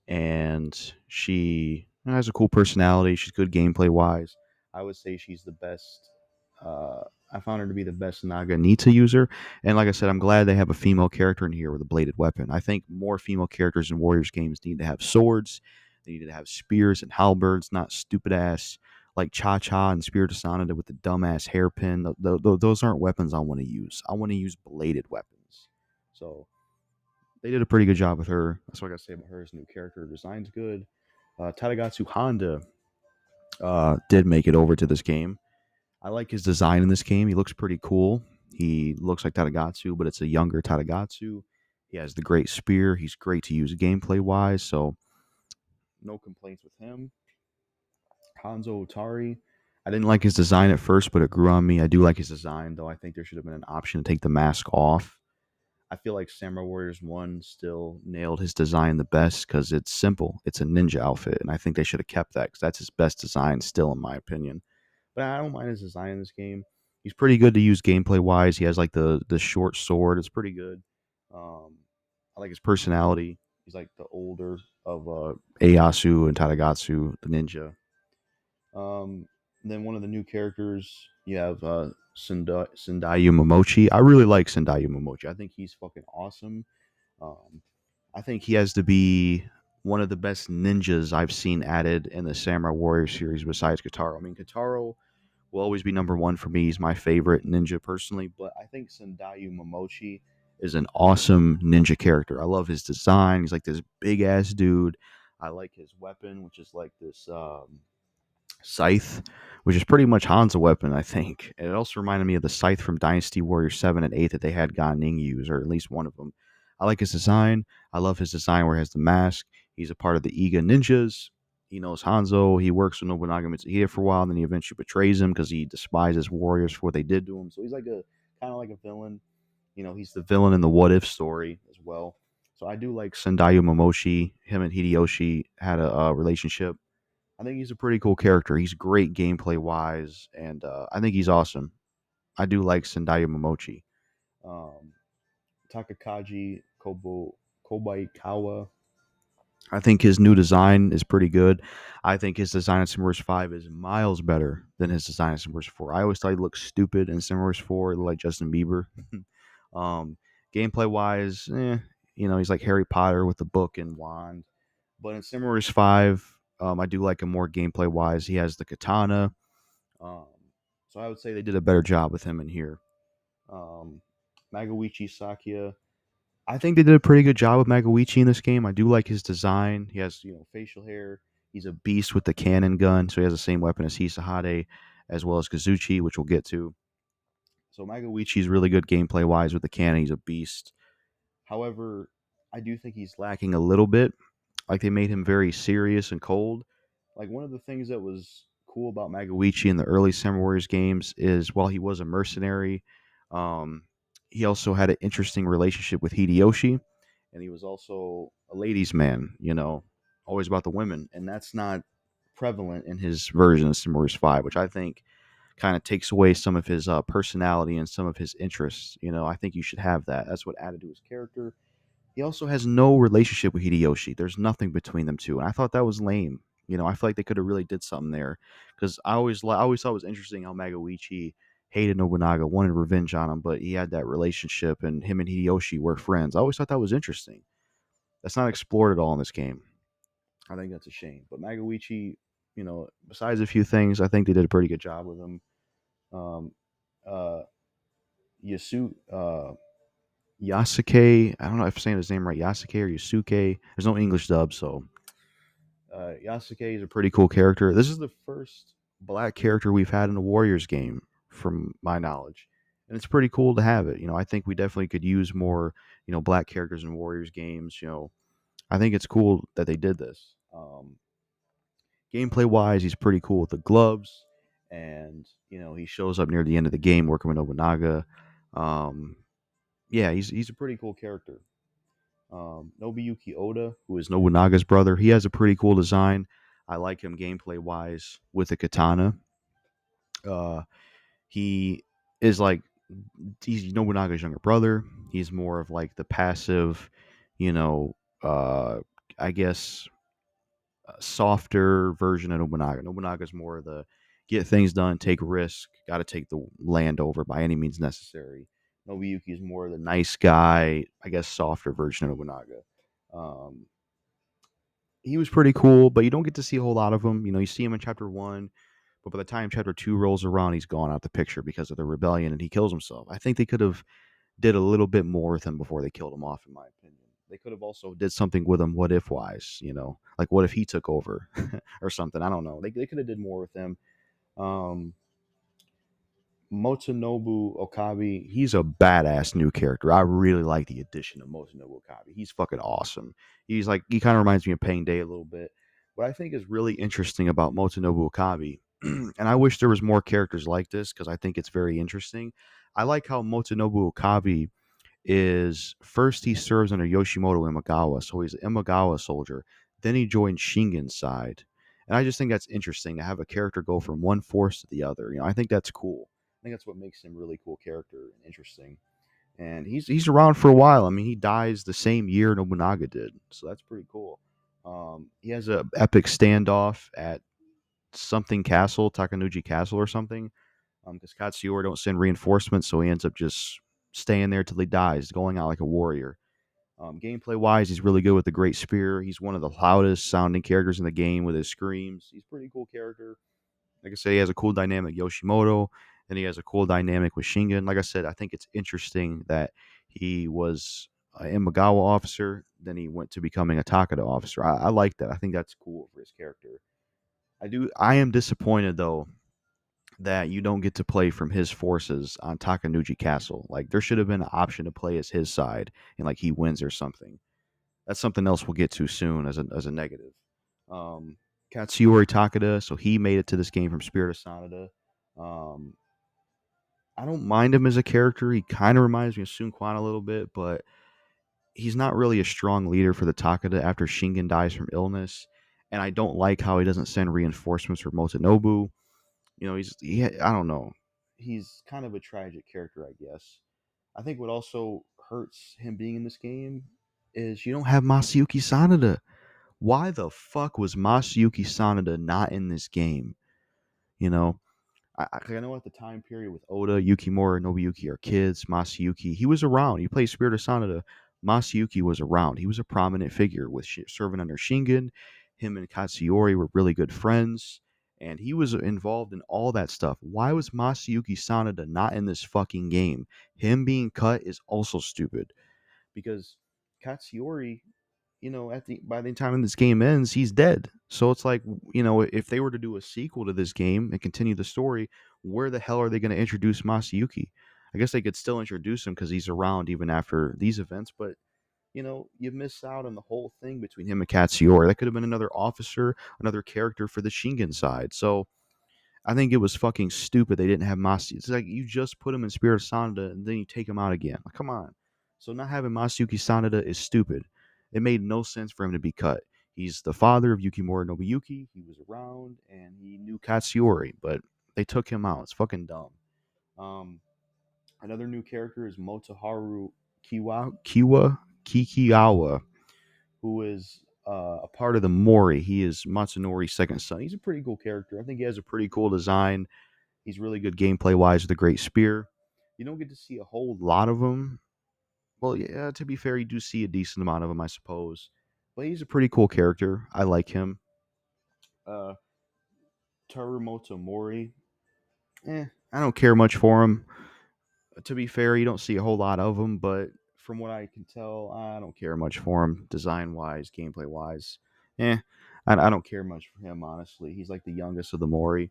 and she has a cool personality. She's good gameplay wise. I would say she's the best. Uh, I found her to be the best Naganita user, and like I said, I'm glad they have a female character in here with a bladed weapon. I think more female characters in Warriors games need to have swords. They need to have spears and halberds, not stupid ass like Cha Cha and Spirit of Sonata with the dumbass hairpin. Those aren't weapons I want to use. I want to use bladed weapons. So they did a pretty good job with her. That's what I got to say about her. His new character design's good. Tadagatsu Honda did make it over to this game. I like his design in this game. He looks pretty cool. He looks like Tadagatsu, but it's a younger Tadagatsu. He has the great spear. He's great to use gameplay wise, so no complaints with him. Hanzo Otari. I didn't like his design at first, but it grew on me. I do like his design, though I think there should have been an option to take the mask off. I feel like Samurai Warriors 1 still nailed his design the best because it's simple. It's a ninja outfit, and I think they should have kept that because that's his best design still, in my opinion. But I don't mind his design in this game. He's pretty good to use gameplay wise. He has like the short sword. It's pretty good. Um, I like his personality. He's like the older of Ieyasu and Tadagatsu, the ninja. Then one of the new characters, you have Sendayu Momochi. I really like Sendayu Momochi. I think he's fucking awesome. Um, I think he has to be one of the best ninjas I've seen added in the Samurai Warrior series besides Kataro. I mean, Kataro will always be number one for me. He's my favorite ninja personally, but I think Sendayu Momochi is an awesome ninja character. I love his design. He's like this big ass dude. I like his weapon, which is like this scythe, which is pretty much Han's weapon, I think. And it also reminded me of the scythe from Dynasty Warrior 7 and 8 that they had Gan Ning use, or at least one of them. I like his design. I love his design where he has the mask. He's a part of the Iga Ninjas. He knows Hanzo. He works with Nobunaga Mitsuhide for a while, and then he eventually betrays him because he despises warriors for what they did to him. So he's like a kind of like a villain. You know, he's the villain in the What If story as well. So I do like Sendayu Momochi. Him and Hideyoshi had a relationship. I think he's a pretty cool character. He's great gameplay wise, and I think he's awesome. I do like Sendayu Momochi. Um, Takakaji Kobaikawa. I think his new design is pretty good. I think his design in Simverse 5 is miles better than his design in Simverse 4. I always thought he looked stupid in Simverse 4, like Justin Bieber. um, Gameplay wise, he's like Harry Potter with the book and wand. But in Simverse 5, I do like him more gameplay wise. He has the katana. Um, so I would say they did a better job with him in here. Um, Magawichi Sakya. I think they did a pretty good job with Magawichi in this game. I do like his design. He has, facial hair. He's a beast with the cannon gun, so he has the same weapon as Hisahade, as well as Kazuchi, which we'll get to. So Magawichi is really good gameplay wise with the cannon. He's a beast. However, I do think he's lacking a little bit. Like they made him very serious and cold. Like one of the things that was cool about Magawichi in the early Samurai Warriors games is while he was a mercenary, um, he also had an interesting relationship with Hideyoshi, and he was also a ladies' man. Always about the women, and that's not prevalent in his version of Samurai Warriors 5, which I think kind of takes away some of his personality and some of his interests. I think you should have that. That's what added to his character. He also has no relationship with Hideyoshi. There's nothing between them two, and I thought that was lame. I feel like they could have really did something there because I always thought it was interesting how Magawichi hated Nobunaga, wanted revenge on him, but he had that relationship, and him and Hideyoshi were friends. I always thought that was interesting. That's not explored at all in this game. I think that's a shame. But Magawichi, besides a few things, I think they did a pretty good job with him. Um, uh, Yasu, Yasuke. I don't know if I'm saying his name right. Yasuke or Yasuke. There's no English dub, so Yasuke is a pretty cool character. This is the first. black character we've had in a Warriors game, from my knowledge, and it's pretty cool to have it. I think we definitely could use more, black characters in Warriors games. I think it's cool that they did this. Gameplay wise, he's pretty cool with the gloves, and he shows up near the end of the game working with Nobunaga. Um, yeah, he's a pretty cool character. Nobuyuki Oda, who is Nobunaga's brother, he has a pretty cool design. I like him gameplay wise with the katana. Uh, he is like he's Nobunaga's younger brother. He's more of like the passive, you know, uh, I guess softer version of Nobunaga. Nobunaga's more of the get things done, take risk, got to take the land over by any means necessary. Nobuyuki is more the nice guy, I guess, softer version of Nobunaga. Um, he was pretty cool, but you don't get to see a whole lot of him. You see him in chapter one, but by the time chapter two rolls around, he's gone out the picture because of the rebellion, and he kills himself. I think they could have did a little bit more with him before they killed him off, in my opinion. They could have also did something with him, what if wise, like what if he took over or something. I don't know. They could have did more with him. Um, Motonobu Okabe, he's a badass new character. I really like the addition of Motonobu Okabe. He's fucking awesome. He kind of reminds me of Payne Day a little bit. What I think is really interesting about Motonobu Okabe, and I wish there was more characters like this because I think it's very interesting. I like how Motonobu Okabe is first he serves under Yoshimoto Imagawa, so he's an Imagawa soldier. Then he joins Shingen's side, and I just think that's interesting to have a character go from one force to the other. I think that's cool. I think that's what makes him really cool character and interesting. And he's around for a while. I mean, he dies the same year Nobunaga did, so that's pretty cool. He has a epic standoff at something castle, Takanuji Castle or something, because Katsuyori don't send reinforcements, so he ends up just staying there till he dies, going out like a warrior. Gameplay wise, he's really good with the Great Spear. He's one of the loudest sounding characters in the game with his screams. He's a pretty cool character. Like I said, he has a cool dynamic with Yoshimoto, and he has a cool dynamic with Shingen. Like I said, I think it's interesting that he was an Imagawa officer, then he went to becoming a Takada officer. I like that. I think that's cool for his character. I do. I am disappointed though that you don't get to play from his forces on Takanuji Castle. Like there should have been an option to play as his side and like he wins or something. That's something else we'll get to soon as a negative. Um, Katsuyori Takada, so he made it to this game from Spirit of Sanada. Um, I don't mind him as a character. He kind of reminds me of Sun Quan a little bit, but he's not really a strong leader for the Takada after Shingen dies from illness. And I don't like how he doesn't send reinforcements for Motonobu. I don't know. He's kind of a tragic character, I guess. I think what also hurts him being in this game is you don't have Masayuki Sanada. Why the fuck was Masayuki Sanada not in this game? You know, I know at the time period with Oda, Yukimura, and Nobuyuki are kids. Masayuki, he was around. He played Spirit of Sanada. Masayuki was around. He was a prominent figure with serving under Shingen. Him and Katsuyori were really good friends, and he was involved in all that stuff. Why was Masayuki Sanada not in this fucking game? Him being cut is also stupid because Katsuyori, at the by the time this game ends, he's dead. So it's like, if they were to do a sequel to this game and continue the story, where the hell are they going to introduce Masayuki? I guess they could still introduce him because he's around even after these events, but you miss out on the whole thing between him and Katsuyori. That could have been another officer, another character for the Shingen side. So I think it was fucking stupid they didn't have Masi. It's like you just put him in Spirit of Sanada and then you take him out again. Like, come on. So not having Masayuki Sanada is stupid. It made no sense for him to be cut. He's the father of Yukimura Nobuyuki. He was around and he knew Katsuyori, but they took him out. It's fucking dumb. Um, Another new character is Motoharu Kikiawa, who is a part of the Mori. He is Matsunori's second son. He's a pretty cool character. I think he has a pretty cool design. He's really good gameplay wise with a great spear. You don't get to see a whole lot of him. Well, yeah, to be fair, you do see a decent amount of him, I suppose. But he's a pretty cool character. I like him. Uh, Tarumoto Mori. I don't care much for him. To be fair, you don't see a whole lot of him, but from what I can tell, I don't care much for him, design wise, gameplay wise. Eh, I don't care much for him, honestly. He's like the youngest of the Mori.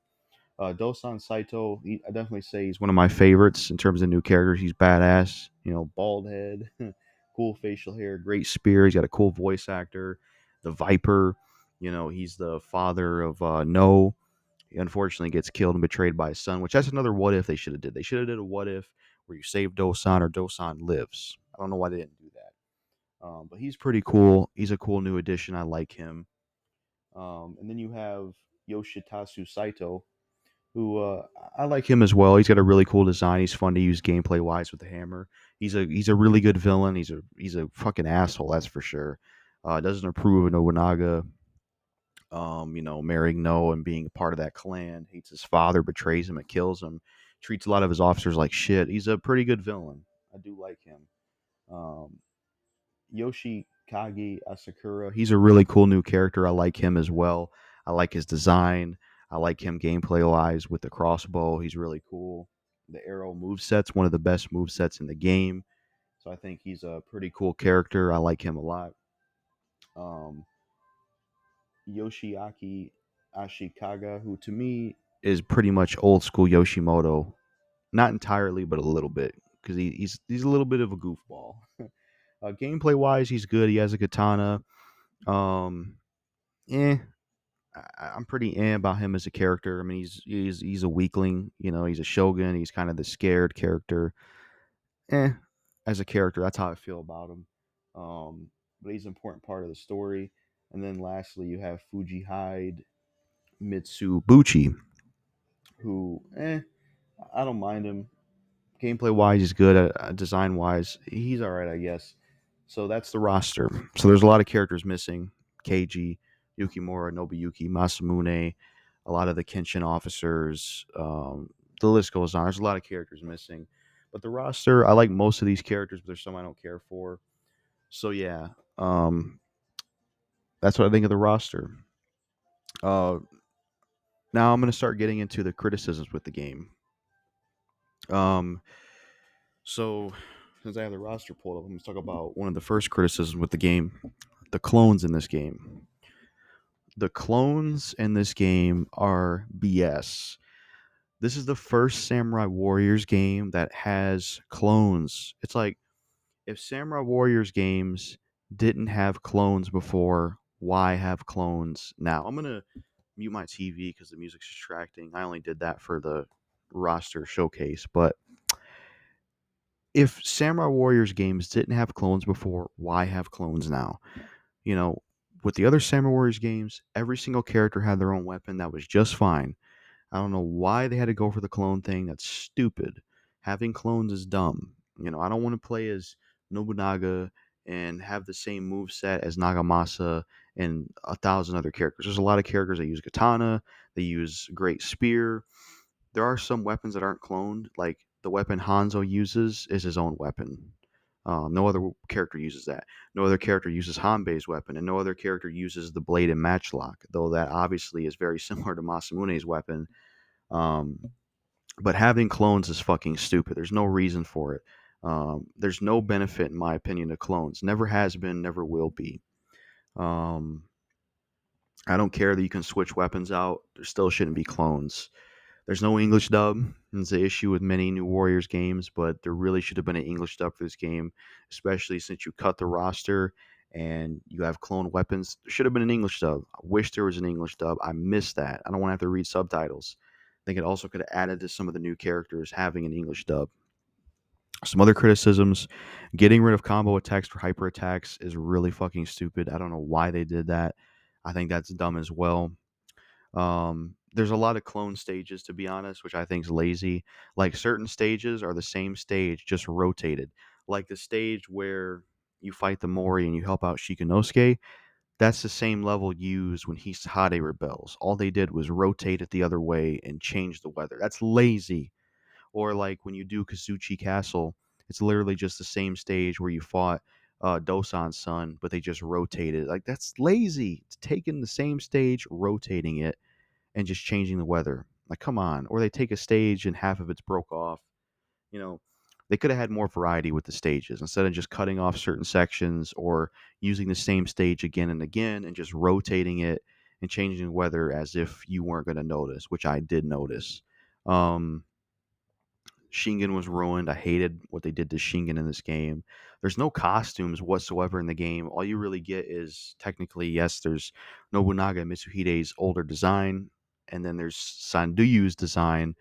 Dosan Saito, I definitely say he's one of my favorites in terms of new characters. He's badass, bald head, cool facial hair, great spear. He's got a cool voice actor. The Viper, he's the father of No. He unfortunately gets killed and betrayed by his son, which that's another what if they should have did. They should have did a what if where you save Dosan or Dosan lives. I don't know why they didn't do that. But he's pretty cool. He's a cool new addition. I like him. And then you have Yoshitasu Saito, who I like him as well. He's got a really cool design. He's fun to use gameplay wise with the hammer. He's a really good villain. He's a fucking asshole, that's for sure. Doesn't approve of Nobunaga. Marrying No and being a part of that clan. Hates his father, betrays him, and kills him. Treats a lot of his officers like shit. He's a pretty good villain. I do like him. Um, Yoshikage Asakura. He's a really cool new character. I like him as well. I like his design. I like him gameplay wise with the crossbow. He's really cool. The arrow moveset's one of the best movesets in the game. So I think he's a pretty cool character. I like him a lot. Um, Yoshiaki Ashikaga, who to me is pretty much old school Yoshimoto. Not entirely, but a little bit. Because he's a little bit of a goofball. Gameplay wise, he's good. He has a katana. Um, eh, I'm pretty about him as a character. I mean, he's a weakling. He's a shogun. He's kind of the scared character. Eh, as a character, that's how I feel about him. But he's an important part of the story. And then lastly, you have Fuji Hide Mitsubuchi, who I don't mind him. Gameplay wise, he's good. Design wise, he's all right, I guess. So that's the roster. So there's a lot of characters missing. Keiji, Yukimura, Nobuyuki, Masamune, a lot of the Kenshin officers. The list goes on. There's a lot of characters missing. But the roster, I like most of these characters, but there's some I don't care for. So yeah, that's what I think of the roster. Uh, Now I'm going to start getting into the criticisms with the game. Um, so since I have the roster pulled up, I'm going to talk about one of the first criticisms with the game: the clones in this game. The clones in this game are BS. This is the first Samurai Warriors game that has clones. It's like if Samurai Warriors games didn't have clones before, why have clones now? I'm gonna mute my TV because the music's distracting. I only did that for the roster showcase, but if Samurai Warriors games didn't have clones before, why have clones now? You know, with the other Samurai Warriors games, every single character had their own weapon that was just fine. I don't know why they had to go for the clone thing. That's stupid. Having clones is dumb. I don't want to play as Nobunaga and have the same move set as Nagamasa and a thousand other characters. There's a lot of characters that use katana, they use great spear. There are some weapons that aren't cloned, like the weapon Hanzo uses is his own weapon. No other character uses that. No other character uses Hanbei's weapon, and no other character uses the blade and matchlock, though that obviously is very similar to Masamune's weapon. Um, but having clones is fucking stupid. There's no reason for it. There's no benefit, in my opinion, to clones. Never has been, never will be. Um, I don't care that you can switch weapons out. There still shouldn't be clones. There's no English dub. It's an issue with many New Warriors games, but there really should have been an English dub for this game, especially since you cut the roster and you have clone weapons. There should have been an English dub. I wish there was an English dub. I missed that. I don't want to have to read subtitles. I think it also could have added to some of the new characters having an English dub. Some other criticisms: getting rid of combo attacks for hyper attacks is really fucking stupid. I don't know why they did that. I think that's dumb as well. There's a lot of clone stages, to be honest, which I think is lazy. Like certain stages are the same stage, just rotated. Like the stage where you fight the Mori and you help out Shikanosuke, that's the same level used when Hisahide rebels. All they did was rotate it the other way and change the weather. That's lazy. Or like when you do Kazuchi Castle, it's literally just the same stage where you fought Dosan's son, but they just rotated. Like that's lazy. It's taking the same stage, rotating it and just changing the weather. Like, come on. Or they take a stage and half of it's broke off. You know, they could have had more variety with the stages instead of just cutting off certain sections or using the same stage again and again and just rotating it and changing weather as if you weren't going to notice, which I did notice. Um, Shingen was ruined. I hated what they did to Shingen in this game. There's no costumes whatsoever in the game. All you really get is technically, yes, there's Nobunaga Mitsuhide's older design, and then there's Sanduyu's design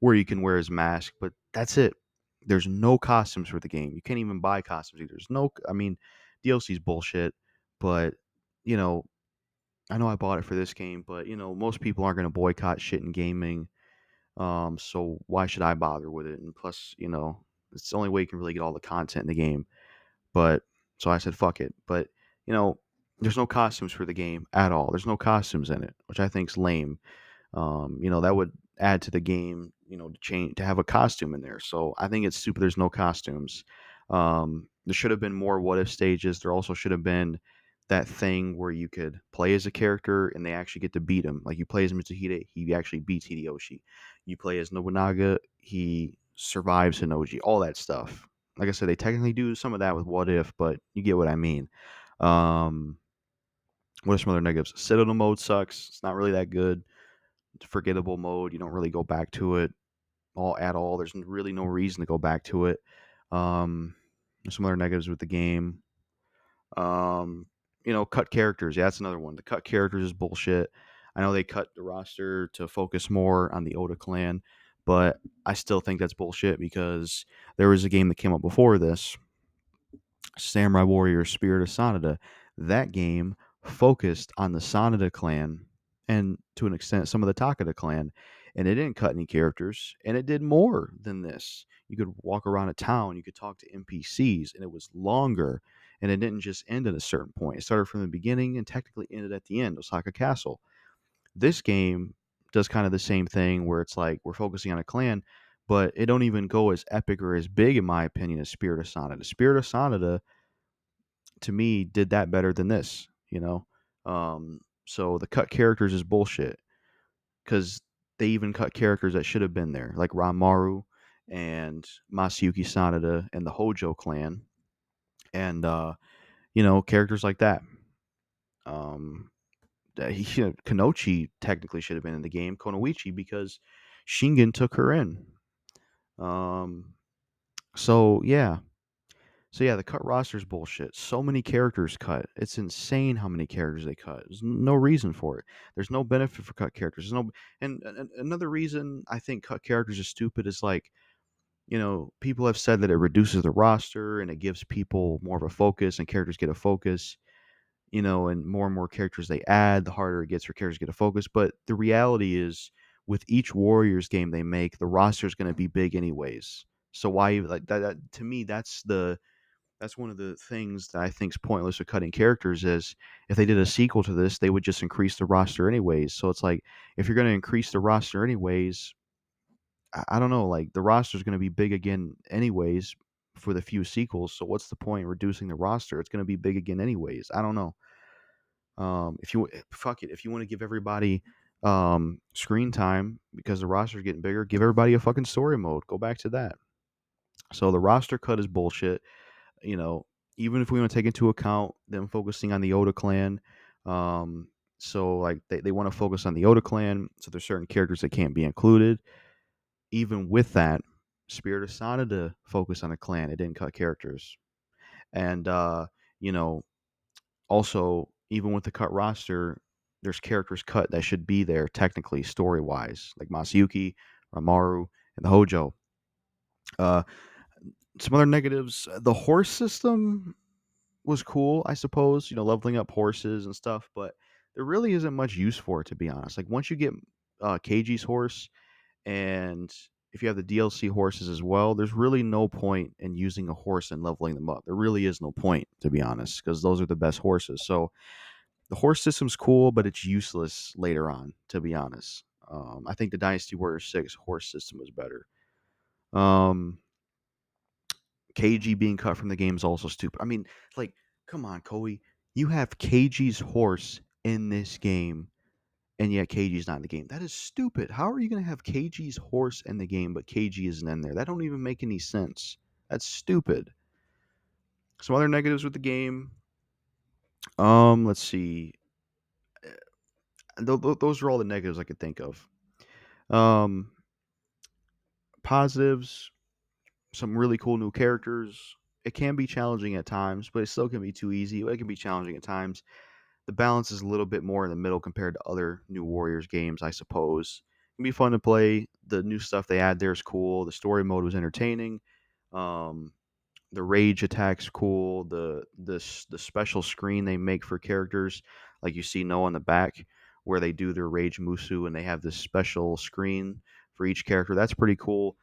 where you can wear his mask, but that's it. There's no costumes for the game. You can't even buy costumes either. There's no, I mean, DLC's bullshit, but you know, I know I bought it for this game, but most people aren't going to boycott shit in gaming. So why should I bother with it? And plus, it's the only way you can really get all the content in the game. But so I said, fuck it. But you know, there's no costumes for the game at all. There's no costumes in it, which I think's lame. That would add to the game, to change to have a costume in there. So I think it's stupid. There's no costumes. There should have been more what if stages. There also should have been that thing where you could play as a character and they actually get to beat him. Like you play as Mitsuhide, he actually beats Hideyoshi. You play as Nobunaga, he survives Hinoji. All that stuff. Like I said, they technically do some of that with what if, but you get what I mean. Um, what are some other negatives? Citadel mode sucks. It's not really that good. Forgettable mode. You don't really go back to it all at all. There's really no reason to go back to it. There's some other negatives with the game. Cut characters. Yeah, that's another one. The cut characters is bullshit. I know they cut the roster to focus more on the Oda clan, but I still think that's bullshit because there was a game that came up before this, Samurai Warrior Spirit of Sanada. That game focused on the Sanada clan and to an extent some of the Takada clan, and it didn't cut any characters, and it did more than this. You could walk around a town, you could talk to NPCs, and it was longer, and it didn't just end at a certain point. It started from the beginning and technically ended at the end, Osaka Castle. This game does kind of the same thing where it's like we're focusing on a clan, but it don't even go as epic or as big, in my opinion, as Spirit of Sanada. Spirit of Sanada to me did that better than this. So the cut characters is bullshit because they even cut characters that should have been there, like Ranmaru and Masayuki Sanada and the Hojo clan, and characters like that. Um, Kanochi technically should have been in the game, Konoichi, because Shingen took her in. Um, so yeah, So yeah, the cut roster is bullshit. So many characters cut. It's insane how many characters they cut. There's no reason for it. There's no benefit for cut characters. And another reason I think cut characters are stupid is like, people have said that it reduces the roster and it gives people more of a focus and characters get a focus, and more characters they add, the harder it gets for characters to get a focus. But the reality is with each Warriors game they make, the roster is going to be big anyways. So why like that to me that's one of the things that I think is pointless with cutting characters is if they did a sequel to this, they would just increase the roster anyways. So it's like if you're going to increase the roster anyways, I don't know, like the roster is going to be big again anyways for the few sequels. So what's the point in reducing the roster? It's going to be big again anyways. I don't know. If you fuck it, if you want to give everybody screen time because the roster's getting bigger, give everybody a fucking story mode. Go back to that. So the roster cut is bullshit. you know, Even if we want to take into account them focusing on the Oda clan, so like they want to focus on the Oda clan, so there's certain characters that can't be included. Even with that, Spirit of Sanada focus on a clan. It didn't cut characters, and you know, also even with the cut roster, there's characters cut that should be there technically story wise, like Masayuki, Ramaru, and the Hojo. Uh, some other negatives: the horse system was cool, I suppose, leveling up horses and stuff, but there really isn't much use for it, to be honest. Like, once you get KG's horse, and if you have the DLC horses as well, there's really no point in using a horse and leveling them up. There really is no point, to be honest, because those are the best horses. So the horse system's cool, but it's useless later on, to be honest. I think the Dynasty Warrior 6 horse system was better. Um, KG being cut from the game is also stupid. I mean, like, come on, Koei. You have KG's horse in this game, and yet KG's not in the game. That is stupid. How are you going to have KG's horse in the game, but KG isn't in there? That don't even make any sense. That's stupid. Some other negatives with the game. Let's see. those are all the negatives I could think of. Um, Positives, some really cool new characters. It can be challenging at times, but it still can be too easy. It can be challenging at times. The balance is a little bit more in the middle compared to other New Warriors games, I suppose. It can be fun to play. The new stuff they add there is cool. The story mode was entertaining. Um, the rage attacks cool. The special screen they make for characters, like you see Noah in the back, where they do their rage musu, and they have this special screen for each character. That's pretty cool.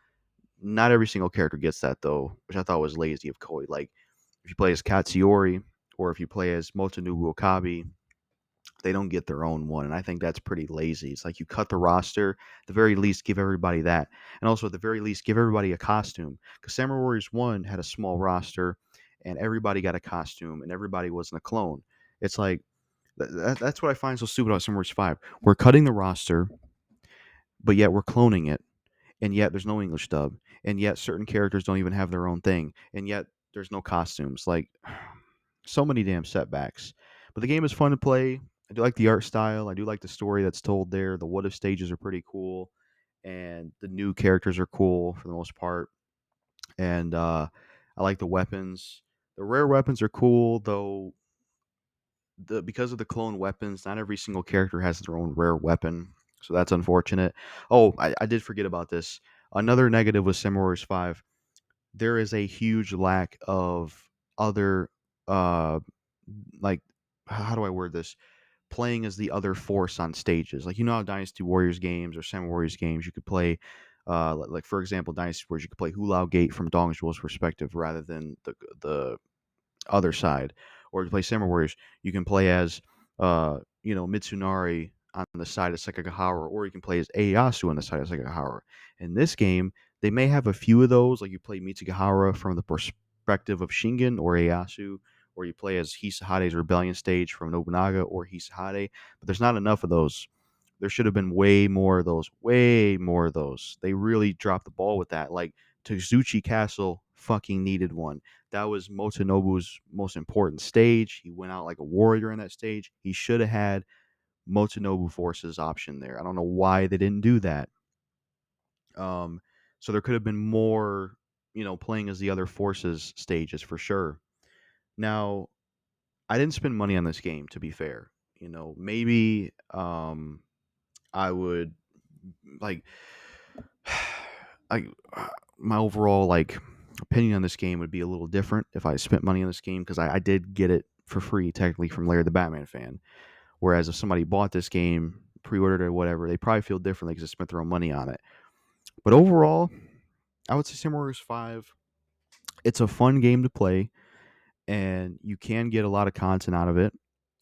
Not every single character gets that though, which I thought was lazy of Koei. Like if you play as Katsuyori or if you play as Motonobu Okabe, they don't get their own one, and I think that's pretty lazy. It's like you cut the roster, at the very least, give everybody that, and also at the very least, give everybody a costume. Because Samurai Warriors One had a small roster, and everybody got a costume, and everybody wasn't a clone. It's like that's what I find so stupid about Samurai Warriors Five. We're cutting the roster, but yet we're cloning it, and yet there's no English dub, and yet certain characters don't even have their own thing, and yet there's no costumes. Like so many damn setbacks. But the game is fun to play. I do like the art style. I do like the story that's told there. The what if stages are pretty cool, and the new characters are cool for the most part. And I like the weapons. The rare weapons are cool, though. Because of the clone weapons, not every single character has their own rare weapon, so that's unfortunate. Oh, I did forget about this. Another negative with Samurai Warriors Five, there is a huge lack of other uh like how do I word this? Playing as the other force on stages. Like you know how Dynasty Warriors games or Samurai Warriors games you could play like for example Dynasty Warriors you could play Hulao Gate from Dongzhuo's perspective rather than the other side. Or to play Samurai Warriors, you can play as Mitsunari on the side of Sekigahara, or you can play as Ieyasu on the side of Sekigahara. In this game, they may have a few of those, like you play Mitsugahara from the perspective of Shingen or Ieyasu, or you play as Hisahade's rebellion stage from Nobunaga or Hisahade, but there's not enough of those. There should have been way more of those, way more of those. They really dropped the ball with that. Like Tsuchi Castle fucking needed one. That was Motonobu's most important stage. He went out like a warrior in that stage. He should have had Motonobu Force's option there. I don't know why they didn't do that. Um, so there could have been more, playing as the other forces stages for sure. Now, I didn't spend money on this game to be fair. Maybe I would like I my overall opinion on this game would be a little different if I spent money on this game because I did get it for free technically from Larry the Batman fan. Whereas if somebody bought this game, pre-ordered it or whatever, they probably feel differently because they spent their own money on it. But overall, I would say Samurai Warriors Five. It's a fun game to play, and you can get a lot of content out of it,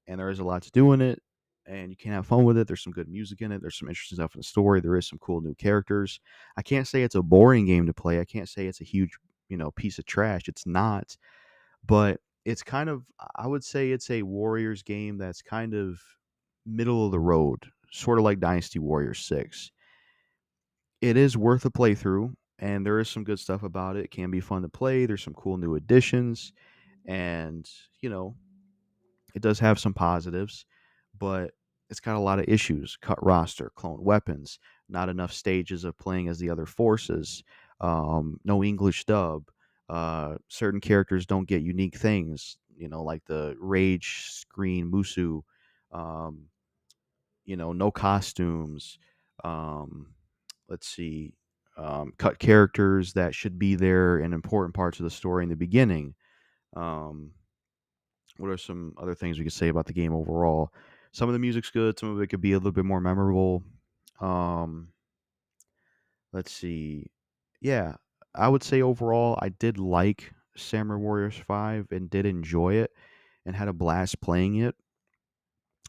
and there is a lot to do in it, and you can have fun with it. There's some good music in it. There's some interesting stuff in the story. There is some cool new characters. I can't say it's a boring game to play. I can't say it's a huge, piece of trash. It's not, but it's kind of I would say it's a Warriors game that's kind of middle of the road, sort of like Dynasty Warriors 6. It is worth a playthrough, and there is some good stuff about it. It can be fun to play. There's some cool new additions, and you know, it does have some positives, but it's got a lot of issues. Cut roster, clone weapons, not enough stages of playing as the other forces, no English dub. Certain characters don't get unique things, like the rage screen Musu. Um, no costumes. Um, let's see. Cut characters that should be there in important parts of the story in the beginning. Um, what are some other things we could say about the game overall? Some of the music's good. Some of it could be a little bit more memorable. Um, let's see. Yeah, I would say overall, I did like Samurai Warriors 5 and did enjoy it and had a blast playing it,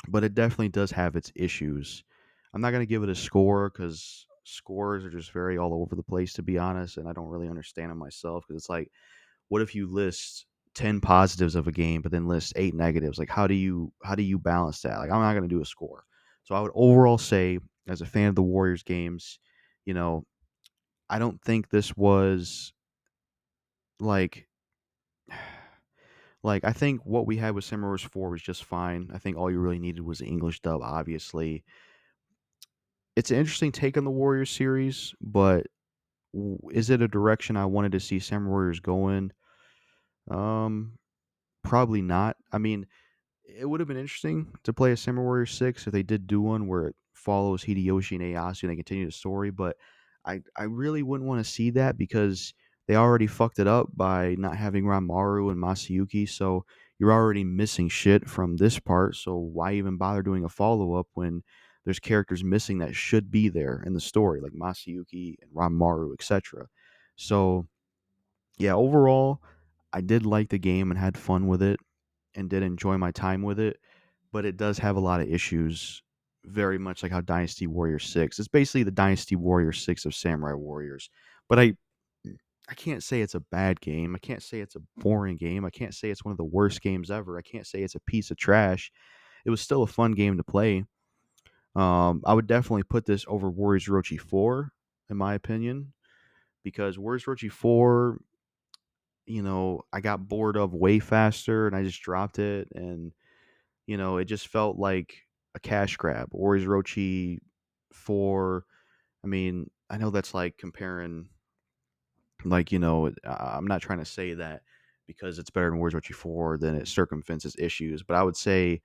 but it definitely does have its issues. I'm not going to give it a score because scores are just very all over the place, to be honest, and I don't really understand them myself because it's like, what if you list 10 positives of a game but then list 8 negatives? Like how do you balance that? Like I'm not going to do a score. So I would overall say as a fan of the Warriors games, you know, I don't think this was like Like, I think what we had with Samurai Warriors 4 was just fine. I think all you really needed was the English dub, obviously. It's an interesting take on the Warriors series, but is it a direction I wanted to see Samurai Warriors go in? Um, Probably not. I mean, it would have been interesting to play a Samurai Warrior 6 if they did do one where it follows Hideyoshi and Ieyasu and they continue the story, but I really wouldn't want to see that because they already fucked it up by not having Ranmaru and Masayuki, so you're already missing shit from this part, so why even bother doing a follow-up when there's characters missing that should be there in the story, like Masayuki and Ranmaru, etc. So, yeah, overall, I did like the game and had fun with it and did enjoy my time with it, but it does have a lot of issues, very much like how Dynasty Warrior 6. It's basically the Dynasty Warrior 6 of Samurai Warriors. But I can't say it's a bad game. I can't say it's a boring game. I can't say it's one of the worst games ever. I can't say it's a piece of trash. It was still a fun game to play. I would definitely put this over Warriors Orochi 4, in my opinion, because Warriors Orochi 4, I got bored of way faster and I just dropped it. And it just felt like a cash grab. Warriors Orochi 4, I mean, I know that's like comparing, like, I'm not trying to say that because it's better than Warriors Orochi 4 then it circumvents its issues, but I would say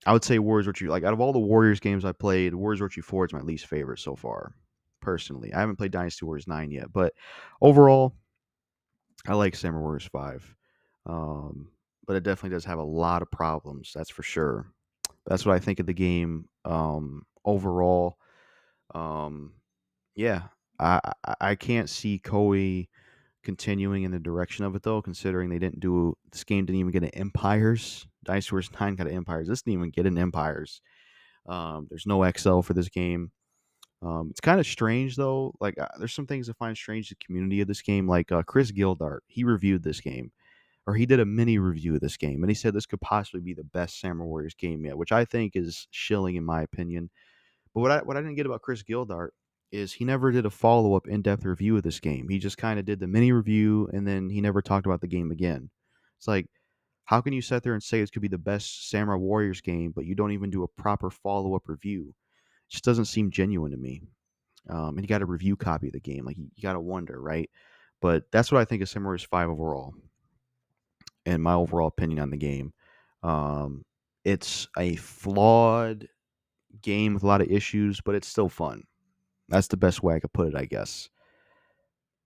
Warriors Orochi, like, out of all the Warriors games I played, Warriors Orochi 4 is my least favorite so far, personally. I haven't played Dynasty Warriors 9 yet, but overall, I like Samurai Warriors 5. Um, but it definitely does have a lot of problems, that's for sure. That's what I think of the game overall. Um, yeah, I can't see Koei continuing in the direction of it though, considering they didn't do this game didn't even get an Empires. Dynasty Warriors 9 got an Empires. This didn't even get an Empires. There's no XL for this game. It's kind of strange though. Like, there's some things I find strange in the community of this game. Like, Chris Gildart, he reviewed this game, or he did a mini review of this game, and he said this could possibly be the best Samurai Warriors game yet, which I think is shilling in my opinion. But what I didn't get about Chris Gildart is he never did a follow up in depth review of this game. He just kind of did the mini review, and then he never talked about the game again. It's like, how can you sit there and say this could be the best Samurai Warriors game, but you don't even do a proper follow up review? It just doesn't seem genuine to me. And you got a review copy of the game, like, you got to wonder, right? But that's what I think of Samurai Warriors 5 overall, and my overall opinion on the game. Um, it's a flawed game with a lot of issues, but it's still fun. That's the best way I could put it, I guess.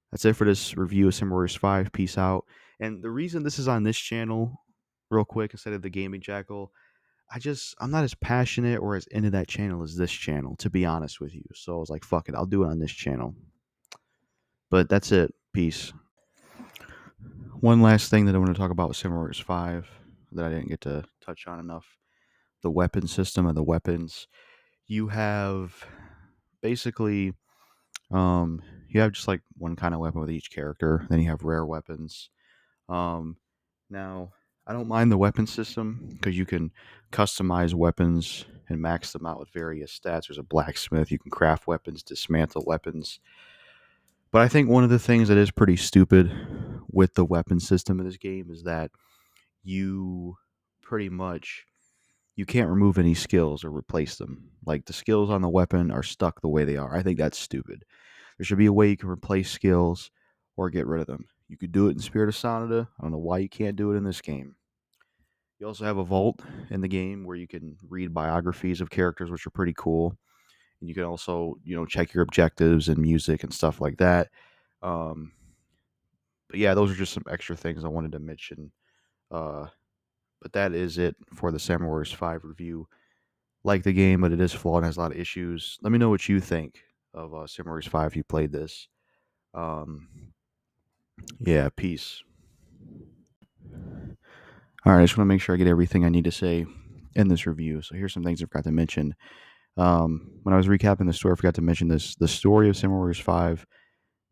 That's it for this review of Sim Warriors 5. Peace out. And the reason this is on this channel, real quick, instead of the Gaming Jackal, I'm not as passionate or as into that channel as this channel, to be honest with you. So I was like, fuck it, I'll do it on this channel. But that's it. Peace. One last thing that I want to talk about with Sim Warriors 5 that I didn't get to touch on enough: the weapon system and the weapons. You have basically you have just like one kind of weapon with each character. Then you have rare weapons. Um, Now, I don't mind the weapon system because you can customize weapons and max them out with various stats. There's a blacksmith, you can craft weapons, dismantle weapons. But I think one of the things that is pretty stupid with the weapon system in this game is that you pretty much you can't remove any skills or replace them. Like, the skills on the weapon are stuck the way they are. I think that's stupid. There should be a way you can replace skills or get rid of them. You could do it in Spirit of Sonata. I don't know why you can't do it in this game. You also have a vault in the game where you can read biographies of characters, which are pretty cool. And you can also, check your objectives and music and stuff like that. Um, but yeah, those are just some extra things I wanted to mention. Uh, but that is it for the Samurai Warriors 5 review. Like the game, but it is flawed and has a lot of issues. Let me know what you think of Samurai Warriors 5 if you played this. Um, yeah, peace. All right, I just want to make sure I get everything I need to say in this review. So here's some things I forgot to mention. When I was recapping the story, I forgot to mention this. The story of Samurai Warriors 5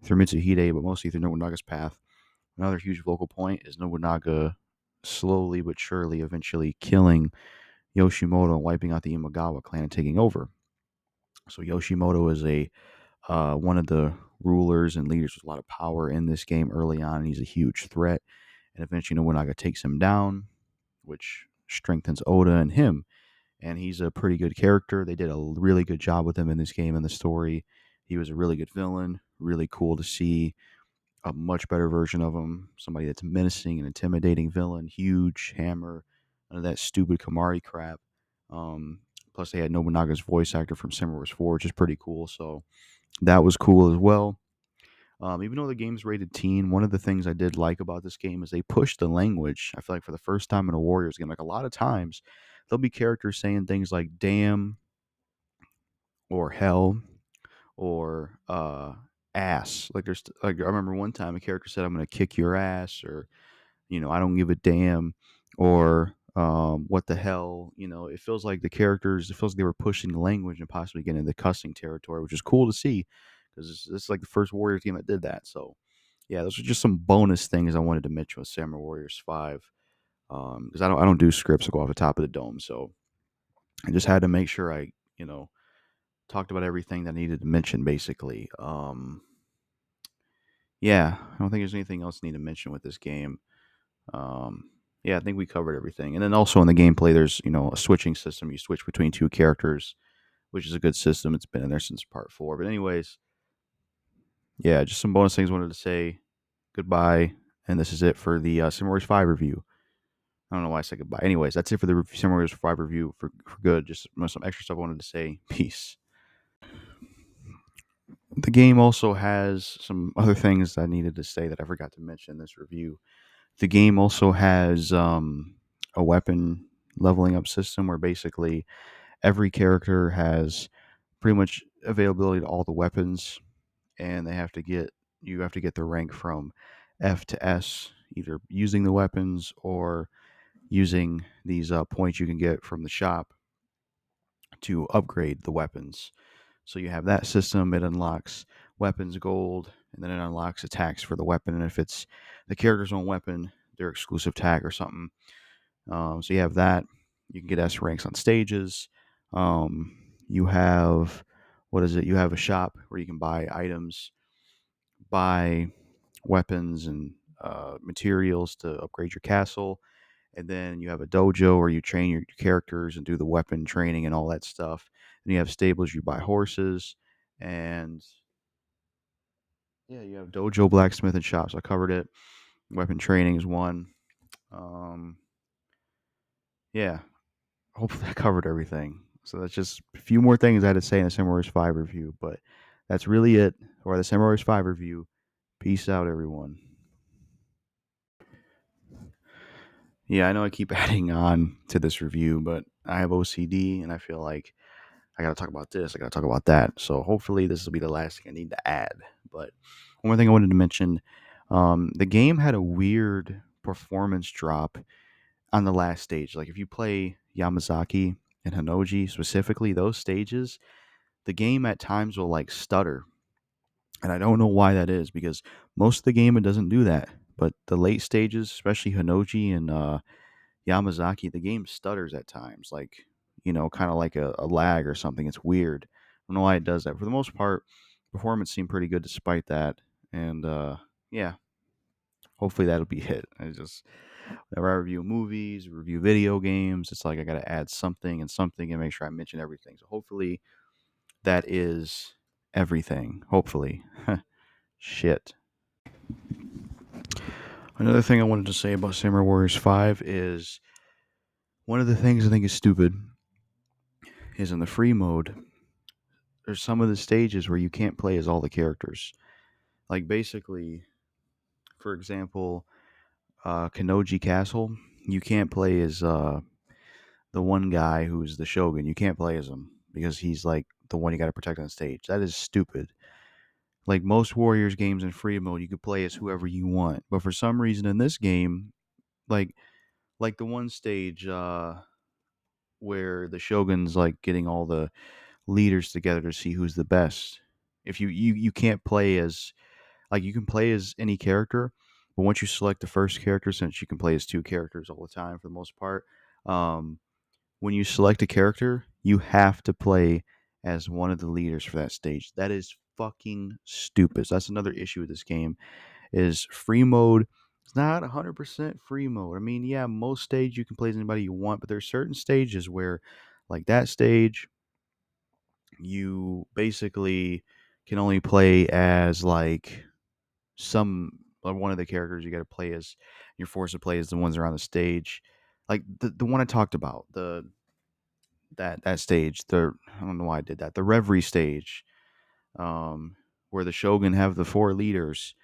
through Mitsuhide, but mostly through Nobunaga's path. Another huge focal point is Nobunaga slowly but surely eventually killing Yoshimoto and wiping out the Imagawa clan and taking over. So Yoshimoto is one of the rulers and leaders with a lot of power in this game early on, and he's a huge threat. and eventually Nobunaga takes him down, which strengthens Oda and him. And he's a pretty good character. They did a really good job with him in this game and the story. He was a really good villain. Really cool to see a much better version of him. Somebody that's menacing and intimidating villain, huge hammer, none of that stupid Kamari crap. Um, Plus, they had Nobunaga's voice actor from Samurai Wars 4, which is pretty cool. So that was cool as well. Even though the game's rated teen, one of the things I did like about this game is they pushed the language. I feel like for the first time in a Warriors game, like a lot of times, there'll be characters saying things like "damn" or "hell" or "ass." Like I remember one time a character said, "I'm going to kick your ass," or "I don't give a damn," or "what the hell." It feels like the characters. It feels like they were pushing the language and possibly getting into the cussing territory, which is cool to see because it's like the first Warriors game that did that. So yeah, those are just some bonus things I wanted to mention with Samurai Warriors 5. Because I don't do scripts that go off the top of the dome, so I just had to make sure I talked about everything that I needed to mention. Basically, yeah, I don't think there's anything else I need to mention with this game. Um, yeah, I think we covered everything. And then also in the gameplay, there's a switching system. You switch between two characters, which is a good system. It's been in there since part 4. But anyways, yeah, just some bonus things I wanted to say. Goodbye, and this is it for the Samurai Warriors 5 review. I don't know why I said goodbye. Anyways, that's it for the Samurai Warriors 5 review for good. Just some extra stuff I wanted to say. Peace. The game also has some other things I needed to say that I forgot to mention in this review. The game also has a weapon leveling up system where basically every character has pretty much availability to all the weapons, and you have to get the rank from F to S, either using the weapons or using these points you can get from the shop to upgrade the weapons. So you have that system. It unlocks weapons gold, and then it unlocks attacks for the weapon. And if it's the character's own weapon, their exclusive tag or something. So you have that. You can get S ranks on stages. You have what is it? You have a shop where you can buy items, buy weapons and materials to upgrade your castle. And then you have a dojo where you train your characters and do the weapon training and all that stuff. And you have stables, you buy horses, and yeah, you have dojo, blacksmith, and shops. I covered it. Weapon training is one. Um, yeah, hopefully I covered everything. So that's just a few more things I had to say in the Samurai Warriors 5 review, but that's really it for the Samurai Warriors 5 review. Peace out, everyone. Yeah, I know I keep adding on to this review, but I have OCD and I feel like I got to talk about this, I got to talk about that. So hopefully this will be the last thing I need to add. But one more thing I wanted to mention, the game had a weird performance drop on the last stage. Like if you play Yamazaki and Hanoji specifically, those stages, the game at times will like stutter. And I don't know why that is because most of the game it doesn't do that. But the late stages, especially Hanoji and Yamazaki, the game stutters at times, like, kind of like a lag or something. It's weird. I don't know why it does that. For the most part, performance seemed pretty good despite that. And yeah, hopefully that'll be it. I just, whenever I review movies, review video games, it's like I got to add something and something and make sure I mention everything. So hopefully that is everything. Hopefully. Shit. Another thing I wanted to say about Samurai Warriors 5 is one of the things I think is stupid is in the free mode, there's some of the stages where you can't play as all the characters. Like basically, for example, Kanoji Castle, you can't play as the one guy who's the Shogun. You can't play as him because he's like the one you got to protect on stage. That is stupid. Like most Warriors games in free mode, you could play as whoever you want. But for some reason in this game, like the one stage where the Shogun's like getting all the leaders together to see who's the best. If you can't play as like you can play as any character, but once you select the first character, since you can play as two characters all the time for the most part, um, when you select a character, you have to play as one of the leaders for that stage. That is fucking stupid. So that's another issue with this game is free mode. It's not 100% free mode. I mean, yeah, most stage you can play as anybody you want, but there's certain stages where, like that stage, you basically can only play as like one of the characters you got to play as. You're forced to play as the ones that are on the stage, like the one I talked about, that stage. I don't know why I did that. The Reverie stage, where the Shogun have the four leaders,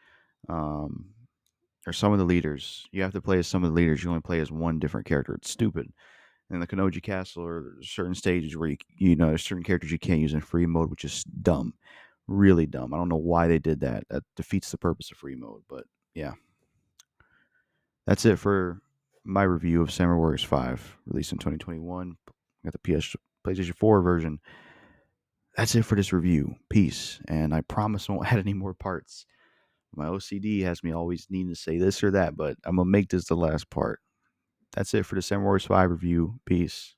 um, or some of the leaders. You have to play as some of the leaders. You only play as one different character. It's stupid. In the Kanoji Castle, or there's certain stages where there's certain characters you can't use in free mode, which is dumb, really dumb. I don't know why they did that. That defeats the purpose of free mode. But yeah, that's it for my review of Samurai Warriors 5, released in 2021. Got the PlayStation 4 version. That's it for this review. Peace, and I promise I won't add any more parts. My OCD has me always needing to say this or that, but I'm gonna make this the last part. That's it for the Samurai Warriors 5 review. Peace.